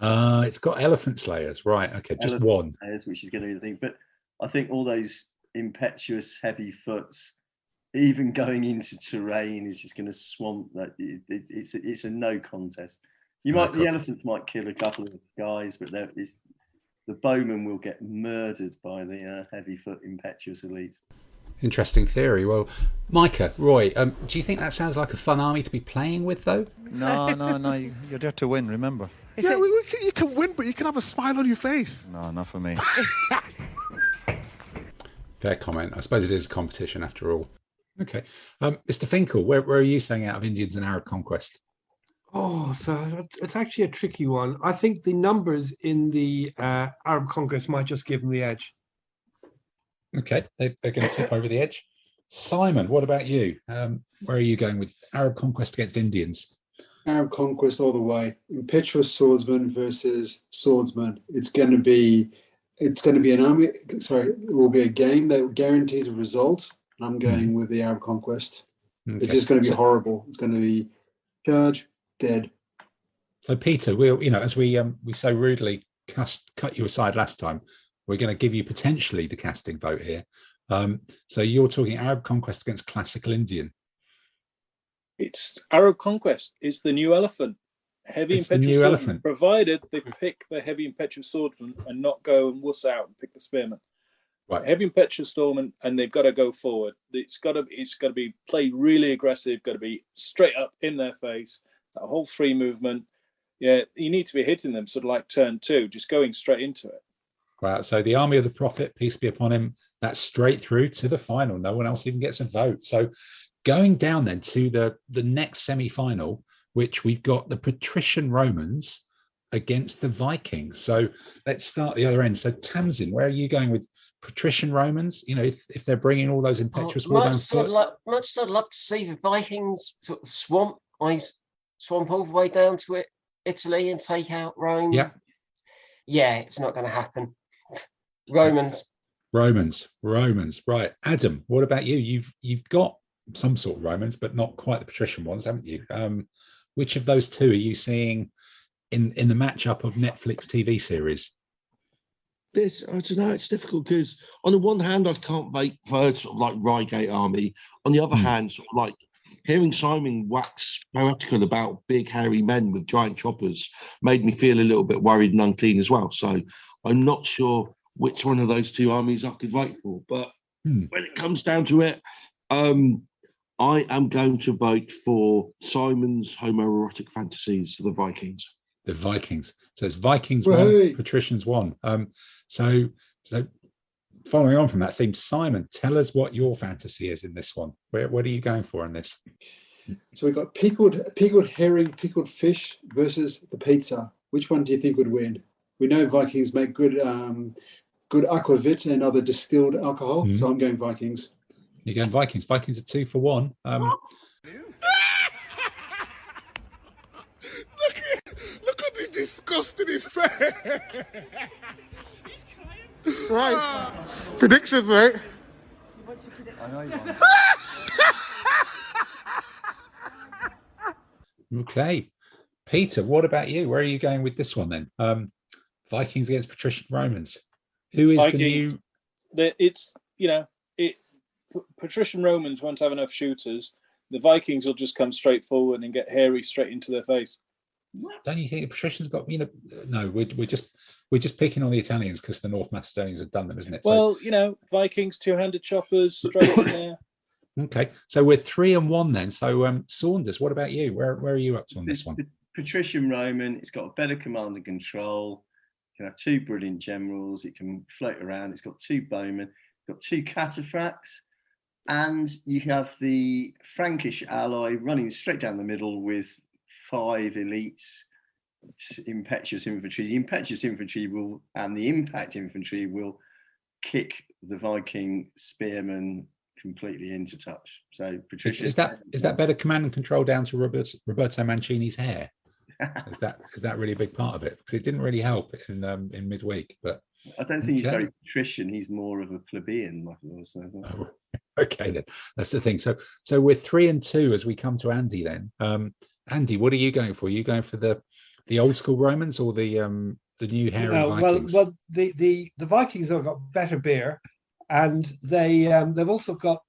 It's got elephant slayers, right? Okay, just elephant one. Slayers, which is going to be the thing. But I think all those impetuous, heavy foots, even going into terrain, is just going to swamp that. It's a no contest. The elephants might kill a couple of guys, but the bowmen will get murdered by the heavy foot, impetuous elite. Interesting theory. Well, Micah, Roy, do you think that sounds like a fun army to be playing with, though? No. You're there to win, remember. Yeah, you can win, but you can have a smile on your face. No, not for me. Fair comment. I suppose it is a competition after all. Okay. Mr. Finkel, where are you staying out of Indians and Arab conquest? Oh, so it's actually a tricky one. I think the numbers in the Arab conquest might just give them the edge. Okay, they're going to tip over the edge. Simon, what about you? Where are you going with Arab conquest against Indians? Arab conquest all the way. Impetuous swordsman versus swordsman. It's going to be an army. Sorry, it will be a game that guarantees a result. I'm going with the Arab conquest. Okay. It's just going to be horrible. It's going to be charge, dead. So Peter, as we so rudely cut you aside last time, we're going to give you potentially the casting vote here. So you're talking Arab conquest against classical Indian. It's Arab conquest. It's the new elephant. Heavy impetuous swordsman, provided they pick the heavy impetuous swordsman and not go and wuss out and pick the spearman. Right. Heavy impetuous swordsman, and they've got to go forward. It's got to be played really aggressive. Got to be straight up in their face. That whole free movement. Yeah, you need to be hitting them sort of like turn 2, just going straight into it. Right. So the army of the prophet, peace be upon him, that's straight through to the final. No one else even gets a vote. So going down then to the next semi-final, which we've got the patrician Romans against the Vikings. So let's start the other end. So Tamsin, where are you going with patrician Romans? If they're bringing all those impetuous war down foot. Much I'd love to see the Vikings sort of swamp all the way down to Italy and take out Rome. Yeah, it's not going to happen. Romans. Right. Adam, what about you? You've got some sort of Romans, but not quite the patrician ones, haven't you? Which of those two are you seeing in the matchup of Netflix TV series? I don't know. It's difficult because on the one hand, I can't vote for sort of like Reigate army. On the other hand, sort of like hearing Simon wax poetical about big hairy men with giant choppers made me feel a little bit worried and unclean as well. So I'm not sure which one of those two armies I could vote for. But when it comes down to it, I am going to vote for Simon's homoerotic fantasies to the Vikings. The Vikings. So it's Vikings 1, patricians 1. So following on from that theme, Simon, tell us what your fantasy is in this one. What are you going for in this? So we've got pickled herring, pickled fish versus the pizza. Which one do you think would win? We know Vikings make good aquavit and other distilled alcohol, so I'm going Vikings. You're going Vikings. Vikings are 2 for 1. Look at the disgust in his face. He's crying. Right. Predictions, mate. What's your prediction? I know you want. Okay. Peter, what about you? Where are you going with this one then? Vikings against patrician Romans. Who is Vikings, the new... patrician Romans won't have enough shooters. The Vikings will just come straight forward and get hairy straight into their face. Don't you think the patricians got? No, we're just picking on the Italians because the North Macedonians have done them, isn't it? Well, Vikings 2-handed choppers straight in there. Okay, so we're 3 and 1 then. So Saunders, what about you? Where are you up to on this one? Patrician Roman. It's got a better command and control. It can have 2 brilliant generals. It can float around. It's got 2 bowmen. It's got 2 cataphracts. And you have the Frankish ally running straight down the middle with 5 elites, impetuous infantry. The impetuous infantry and the impact infantry will kick the Viking spearmen completely into touch. So Patricia, is that better command and control down to Roberto Mancini's hair? Is that really a big part of it? Because it didn't really help in midweek. But I don't think he's very patrician. He's more of a plebeian. Okay, then that's the thing. So we're 3-2 as we come to Andy. Then, Andy, what are you going for? Are you going for the old school Romans or the new hairy Vikings? Well, the Vikings have got better beer, and they've also got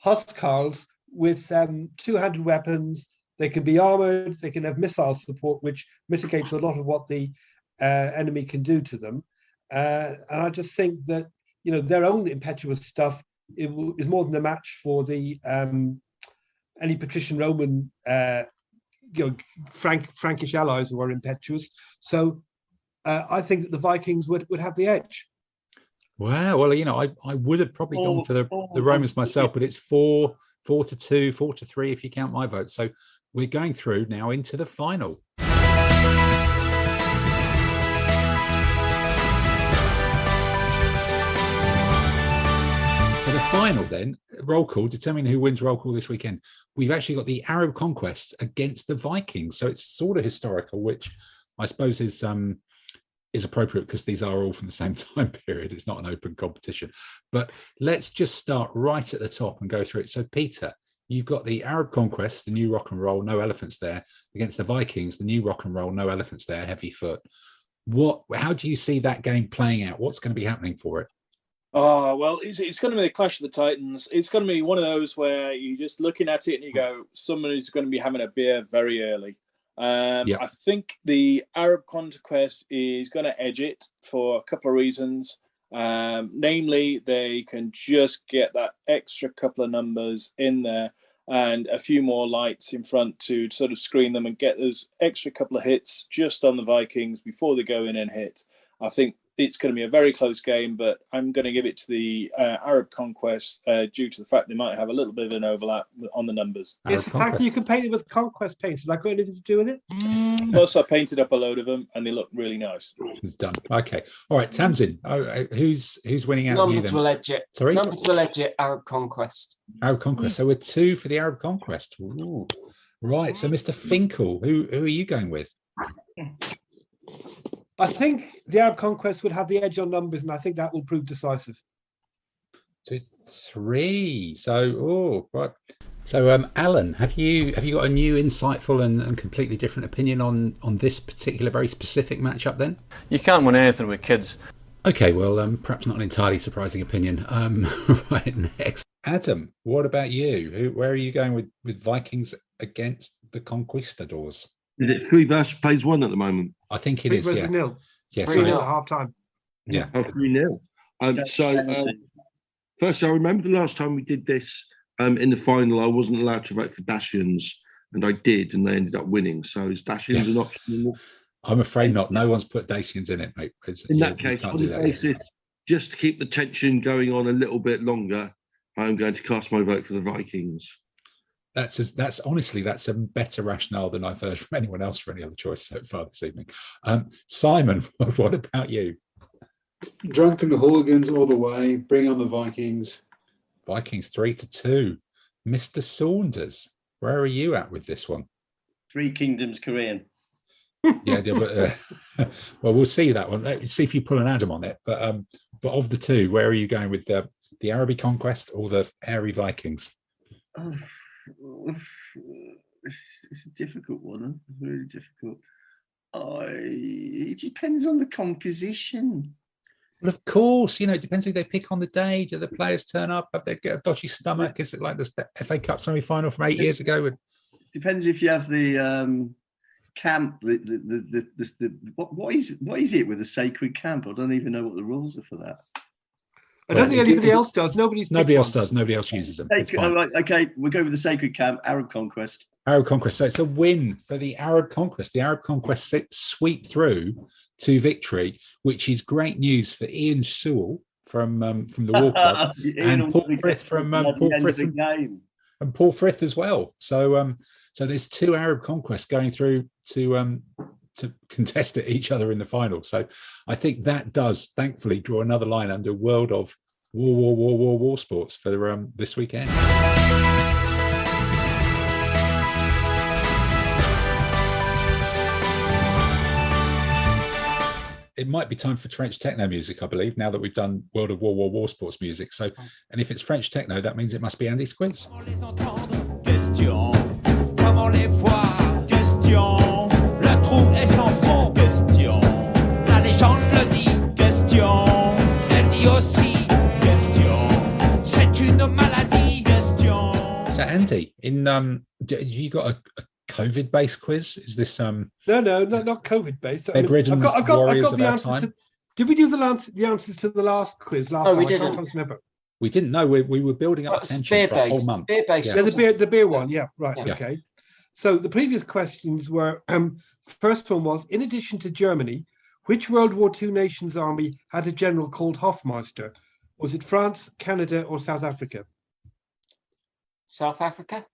huscarls with two-handed weapons. They can be armored. They can have missile support, which mitigates a lot of what the enemy can do to them. And I just think that their own impetuous stuff is more than a match for the any patrician Roman Frankish allies who are impetuous. So I think that the Vikings would have the edge. Wow. Well, I would have probably gone for the Romans myself, but it's 4-2, 4-3 if you count my vote. So we're going through now into the final. So the final then, roll call, determining who wins roll call this weekend. We've actually got the Arab conquest against the Vikings. So it's sort of historical, which I suppose is appropriate because these are all from the same time period. It's not an open competition. But let's just start right at the top and go through it. So Peter, you've got the Arab conquest, the new rock and roll, no elephants there, against the Vikings, the new rock and roll, no elephants there, heavy foot. How do you see that game playing out? What's going to be happening for it? Oh, well, it's going to be the Clash of the Titans. It's going to be one of those where you're just looking at it and you go, someone is going to be having a beer very early. I think the Arab conquest is going to edge it for a couple of reasons. Namely, they can just get that extra couple of numbers in there and a few more lights in front to sort of screen them and get those extra couple of hits just on the Vikings before they go in and hit. I think it's going to be a very close game, but I'm going to give it to the Arab conquest due to the fact they might have a little bit of an overlap on the numbers. It's the fact that you can paint it with conquest paints. Has that got anything to do with it? Plus, I painted up a load of them, and they look really nice. It's done. Okay. All right, Tamsin, who's winning out? Numbers will edge it. Sorry? Numbers will edge it. Arab conquest. Arab conquest. So we're 2 for the Arab conquest. Ooh. Right. So Mr. Finkel, who are you going with? I think the Arab conquest would have the edge on numbers, and I think that will prove decisive. So it's 3. So, right. So, Alan, have you got a new, insightful, and completely different opinion on this particular, very specific matchup? Then you can't win anything with kids. Okay, well, perhaps not an entirely surprising opinion. Right, next, Adam, what about you? Where are you going with Vikings against the Conquistadors? Is it 3 versus plays 1 at the moment? I think it is. 3-0. Yes, 3-0 at half time. Yeah. 3-0. First, I remember the last time we did this in the final, I wasn't allowed to vote for Dacians, and I did, and they ended up winning. So is Dacians an option? I'm afraid not. No one's put Dacians in it, mate. In that case, on the basis, just to keep the tension going on a little bit longer, I'm going to cast my vote for the Vikings. That's honestly, that's a better rationale than I've heard from anyone else for any other choice so far this evening. Simon, what about you? Drunken hooligans all the way. Bring on the Vikings. Vikings 3-2. Mr. Saunders, where are you at with this one? 3 Kingdoms Korean. Yeah, but, well, we'll see that one. Let's see if you pull an Adam on it. But of the 2, where are you going with the Arabic conquest or the hairy Vikings? It's a difficult one. It's really difficult. It depends on the composition. Well, of course, it depends who they pick on the day. Do the players turn up? Have they get a dodgy stomach? Is it like the FA Cup semi-final from 8 years ago? Depends if you have the camp. What is it with the sacred camp? I don't even know what the rules are for that. I don't think anybody else does. Nobody else does. Nobody else uses them. Okay, we'll go with the sacred camp. Arab conquest. Arab conquest. So it's a win for the Arab conquest. The Arab conquest sweep through to victory, which is great news for Ian Sewell from the War Club and Paul Frith and Paul Frith as well. So there's 2 Arab conquests going through to contest at each other in the final. So I think that does thankfully draw another line under World of Wor-Wor-War Sports for this weekend. it might be time for French techno music, I believe, now that we've done World of War-Wor-War Sports music. So, and if it's French techno, that means it must be Andy's quiz. Question, comment les voir? Question, le trou est sans fond. Question, la légende le dit. Question, elle dit aussi. Question, c'est une maladie. Question. So, Andy, you got a COVID-based quiz? Is this No, not COVID-based. Bedridden warriors of our time? Did we do the answers to the last quiz last time? We didn't. I can't remember. We didn't know. We were building up tension for a whole month. Beer-based. Yeah, the beer one. Yeah, right. Yeah. Okay. So the previous questions were, first one was, in addition to Germany, which World War II nation's army had a general called Hofmeister? Was it France, Canada, or South Africa? South Africa?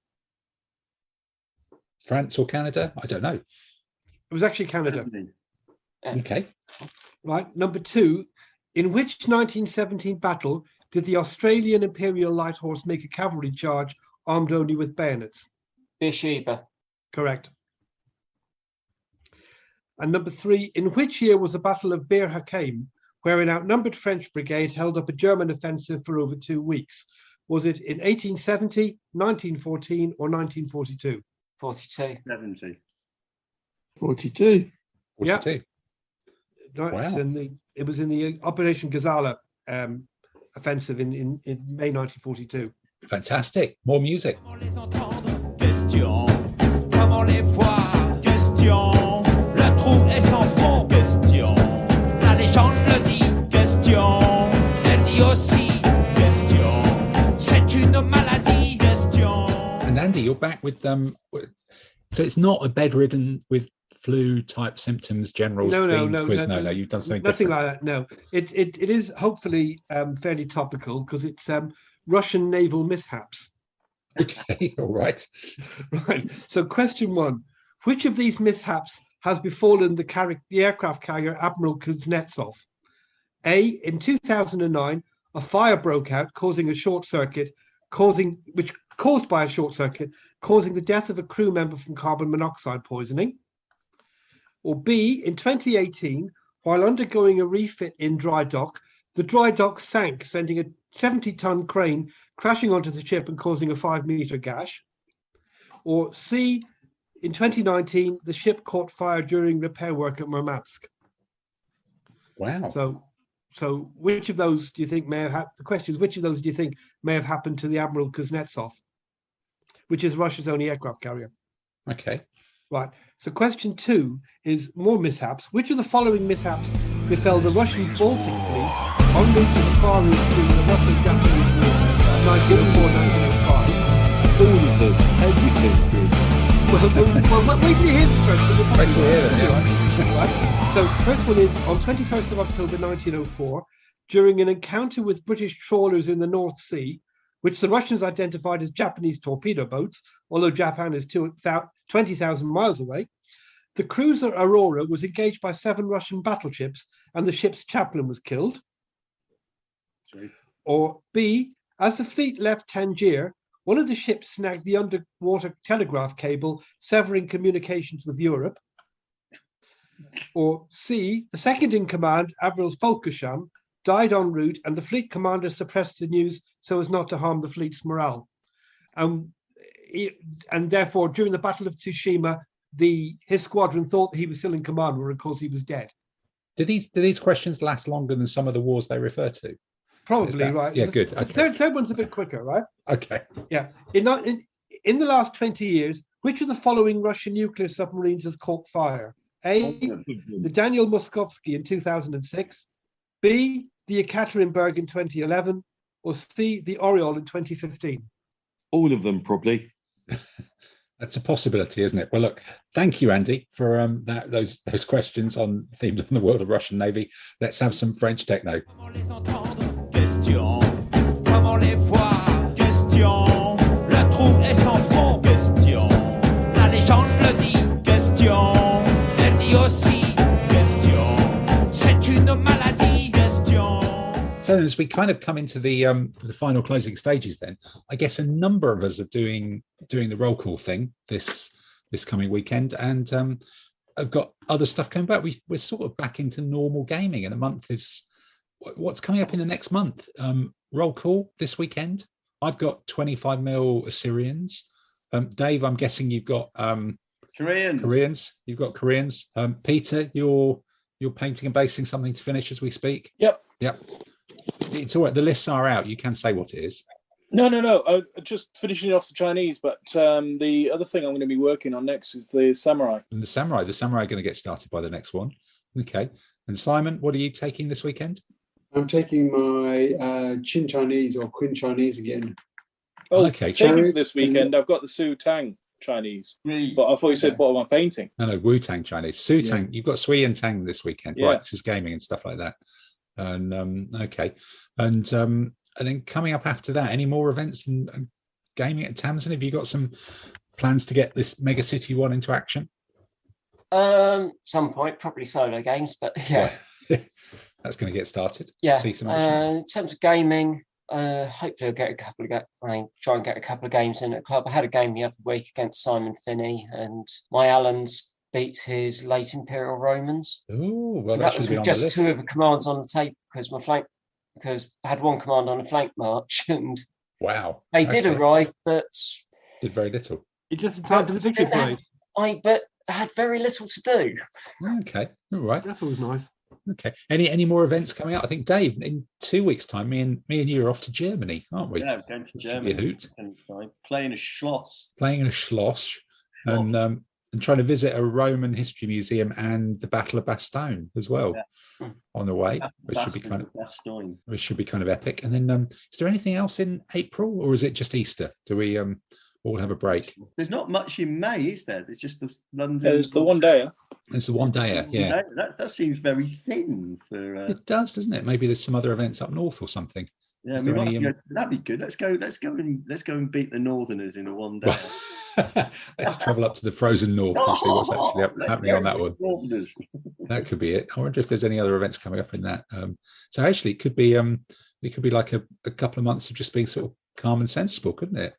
France or Canada? I don't know. It was actually Canada. Okay. Right. Number two, in which 1917 battle did the Australian Imperial Light Horse make a cavalry charge armed only with bayonets? Beersheba. Correct. And number three, in which year was the Battle of Bir Hakeim, where an outnumbered French brigade held up a German offensive for over 2 weeks? Was it in 1870, 1914, or 1942? 42. 70. 42. Yeah. 42. No, Wow. it was in the Operation Gazala offensive in May 1942. Fantastic. More music. Question, comment les voir? Question, le trou est sans fond. Question, la légende le dit. Question, elle dit aussi. Question, c'est une maladie. Question. And Andy, you're back with them. So it's not a bedridden with flu type symptoms general quiz. No, you've done something nothing different. like that. No, it is hopefully fairly topical because it's Russian naval mishaps. Okay, all right. Right. So question one, which of these mishaps has befallen the aircraft carrier Admiral Kuznetsov? A, in 2009, a fire broke out causing a short circuit, causing the death of a crew member from carbon monoxide poisoning. Or B, in 2018, while undergoing a refit in dry dock, the dry dock sank, sending a 70-ton crane crashing onto the ship and causing a 5-meter gash. Or C, in 2019, the ship caught fire during repair work at Murmansk. Wow. So which of those do you think may have happened? The question is, which of those do you think may have happened to the Admiral Kuznetsov, which is Russia's only aircraft carrier? Okay. Right. So question two is more mishaps. Which of the following mishaps befell the Russian Baltic Fleet en route to the Far East during the Russo-Japanese War, 1904-1905? All of them. Everything. Well, wait till you hear this first. Right. So first one is on 21st of October 1904, during an encounter with British trawlers in the North Sea, which the Russians identified as Japanese torpedo boats, although Japan is 20,000 miles away. The cruiser Aurora was engaged by 7 Russian battleships, and the ship's chaplain was killed. Sorry. Or B, as the fleet left Tangier, one of the ships snagged the underwater telegraph cable, severing communications with Europe. Or C, the second in command, Admiral Folkesham, died en route, and the fleet commander suppressed the news so as not to harm the fleet's morale. And therefore, during the Battle of Tsushima, his squadron thought that he was still in command, where of course he was dead. Do these questions last longer than some of the wars they refer to? Probably, right. Yeah, good. Okay. Third one's a bit quicker, right? Okay. Yeah. In the last 20 years, which of the following Russian nuclear submarines has caught fire? A, the Daniel Moskovsky in 2006. B, the Ekaterinburg in 2011. Or C, the Oriole in 2015. All of them, probably. That's a possibility, isn't it? Well, look, thank you, Andy, for those questions themed on the world of Russian Navy. Let's have some French techno. Question, comment les voir? Question, le trou est sans fond. Question, la légende le dit. Question, elle dit aussi. Question, c'est une maladie. Question. So as we kind of come into the final closing stages, then I guess a number of us are doing the roll call thing this coming weekend, and I've got other stuff coming back. We're sort of back into normal gaming, and a month is what's coming up in the next month. Roll call this weekend. I've got 25 mil Assyrians. Dave, I'm guessing you've got Koreans. You've got Koreans. Peter, you're painting and basing something to finish as we speak. Yep. It's all right. The lists are out. You can say what it is. No. I'm just finishing off the Chinese, but the other thing I'm going to be working on next is the samurai. And the samurai are going to get started by the next one. Okay. And Simon, what are you taking this weekend? I'm taking my Qin Chinese or Qin Chinese again. Oh, okay. Taking this weekend, I've got the Su Tang Chinese. I thought you said what am I painting? No, Wu Tang Chinese. Su Tang. You've got Sui and Tang this weekend, right? This is gaming and stuff like that. And okay, and then coming up after that, any more events and gaming at Tamsin? Have you got some plans to get this Mega City one into action? Some point, probably solo games, but yeah. Right. That's going to get started. Yeah. See some action. In terms of gaming, hopefully I'll get try and get a couple of games in at the club. I had a game the other week against Simon Finney, and my Allen's beat his late Imperial Romans. Oh, well, that was with just two of the commands on the tape because I had one command on a flank march, and wow, they did arrive, but did very little. It just in time for the victory parade. But I had very little to do. Okay, all right, that's always nice. Okay. Any more events coming up? I think Dave, in 2 weeks' time, me and you are off to Germany, aren't we? Yeah, going to Germany. A hoot. Playing a Schloss. And trying to visit a Roman history museum and the Battle of Bastogne as well on the way, which should be kind of epic. And then, is there anything else in April, or is it just Easter? Do we all have a break? There's not much in May, is there? There's just the London. There's the one day. It's the one day, yeah. That seems very thin for. It does, doesn't it? Maybe there's some other events up north or something. Yeah, that'd be good. Let's go and beat the Northerners in a one day. Let's travel up to the frozen north and see what's actually happening on that one. That could be it. I wonder if there's any other events coming up in that. So actually, it could be like a couple of months of just being sort of calm and sensible, couldn't it?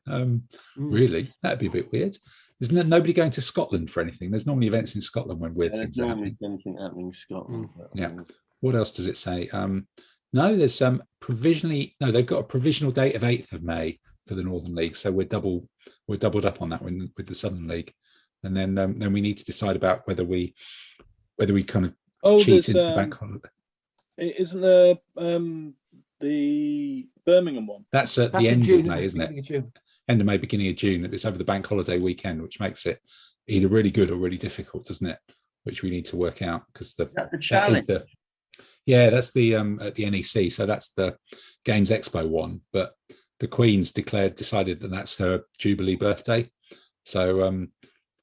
Really, that'd be a bit weird. Isn't there nobody going to Scotland for anything? There's normally events in Scotland when weird things are happening. Anything happening in Scotland. Yeah. What else does it say? No, there's provisionally. No, they've got a provisional date of 8th of May for the Northern League. So we're doubled up on that one with the Southern League, and then we need to decide about whether we kind of cheat into the bank holiday. Isn't there the Birmingham one? That's at the end of May, isn't it? End of May, beginning of June. It's over the bank holiday weekend, which makes it either really good or really difficult, doesn't it? Which we need to work out because the challenge. That's the at the NEC. So that's the Games Expo one. But the Queen's decided that that's her Jubilee birthday. So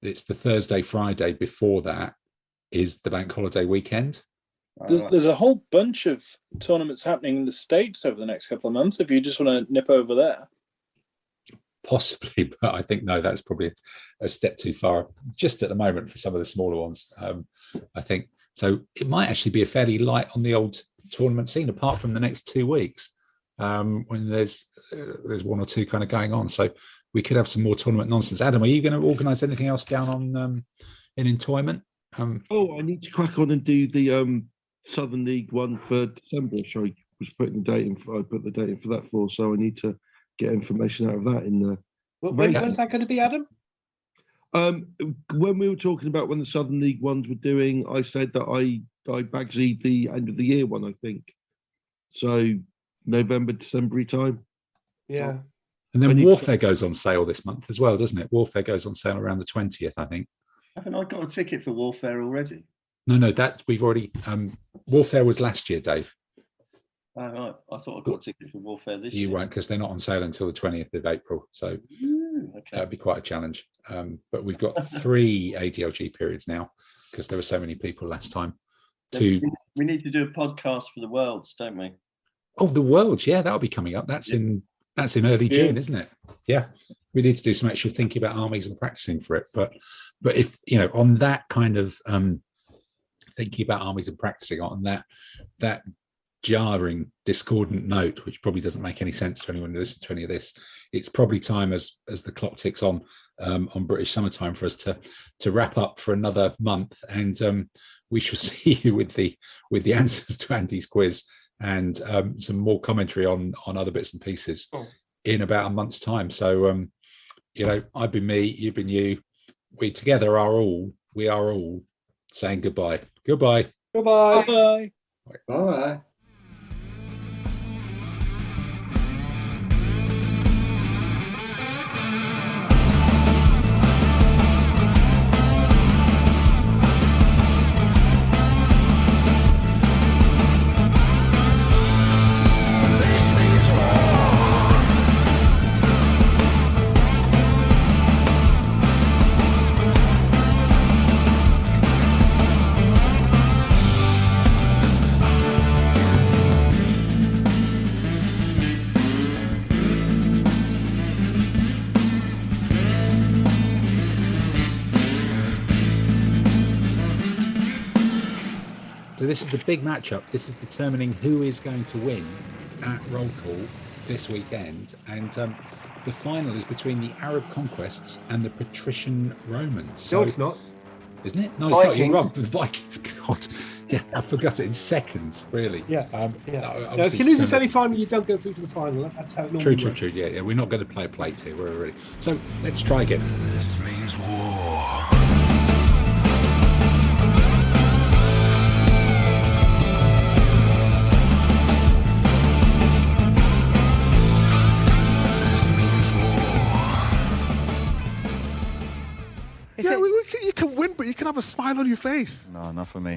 it's the Thursday, Friday before that is the bank holiday weekend. There's a whole bunch of tournaments happening in the States over the next couple of months. If you just want to nip over there. Possibly, but I think no, that's probably a step too far just at the moment for some of the smaller ones. I think so. It might actually be a fairly light on the old tournament scene, apart from the next 2 weeks when there's one or two kind of going on. So we could have some more tournament nonsense. Adam, are you going to organise anything else down on in Entoyment? I need to crack on and do the Southern League one for December. So I was putting the date in. I put the date in for that for. So I need to get information out of that in the. When's that going to be, Adam? When we were talking about when the Southern League ones were doing, I said that I bagsied the end of the year one, I think. So November, December time. Yeah. And then Warfare goes on sale this month as well, doesn't it? Warfare goes on sale around the 20th, I think. Haven't I got a ticket for Warfare already? No, that we've already. Warfare was last year, Dave. Oh, right. I thought I got a ticket for Warfare this year. You won't, because they're not on sale until the 20th of April. So that'd be quite a challenge. But we've got 3 ADLG periods now because there were so many people last time. We need to do a podcast for the Worlds, don't we? Oh, the Worlds, yeah, that'll be coming up. That's in early June, isn't it? Yeah, we need to do some actual thinking about armies and practicing for it. But if on that kind of thinking about armies and practicing on that jarring, discordant note, which probably doesn't make any sense to anyone who listens to any of this. It's probably time, as the clock ticks on British summertime, for us to wrap up for another month, and we shall see you with the answers to Andy's quiz and some more commentary on other bits and pieces in about a month's time. So I've been me, you've been you. We together are all saying goodbye. Goodbye. Goodbye. Bye. Bye. So this is the big matchup. This is determining who is going to win at Roll Call this weekend. And the final is between the Arab conquests and the patrician Romans. So, no, it's not. Isn't it? No, it's not. You're wrong. The Vikings. God. Yeah, I forgot it in seconds, really. Yeah. Now, if you lose the semi-final, you don't go through to the final. That's how it normally works. True. Yeah, we're not going to play a plate here. We're already. So let's try again. This means war. Yeah, you can win, but you can have a smile on your face. No, not for me.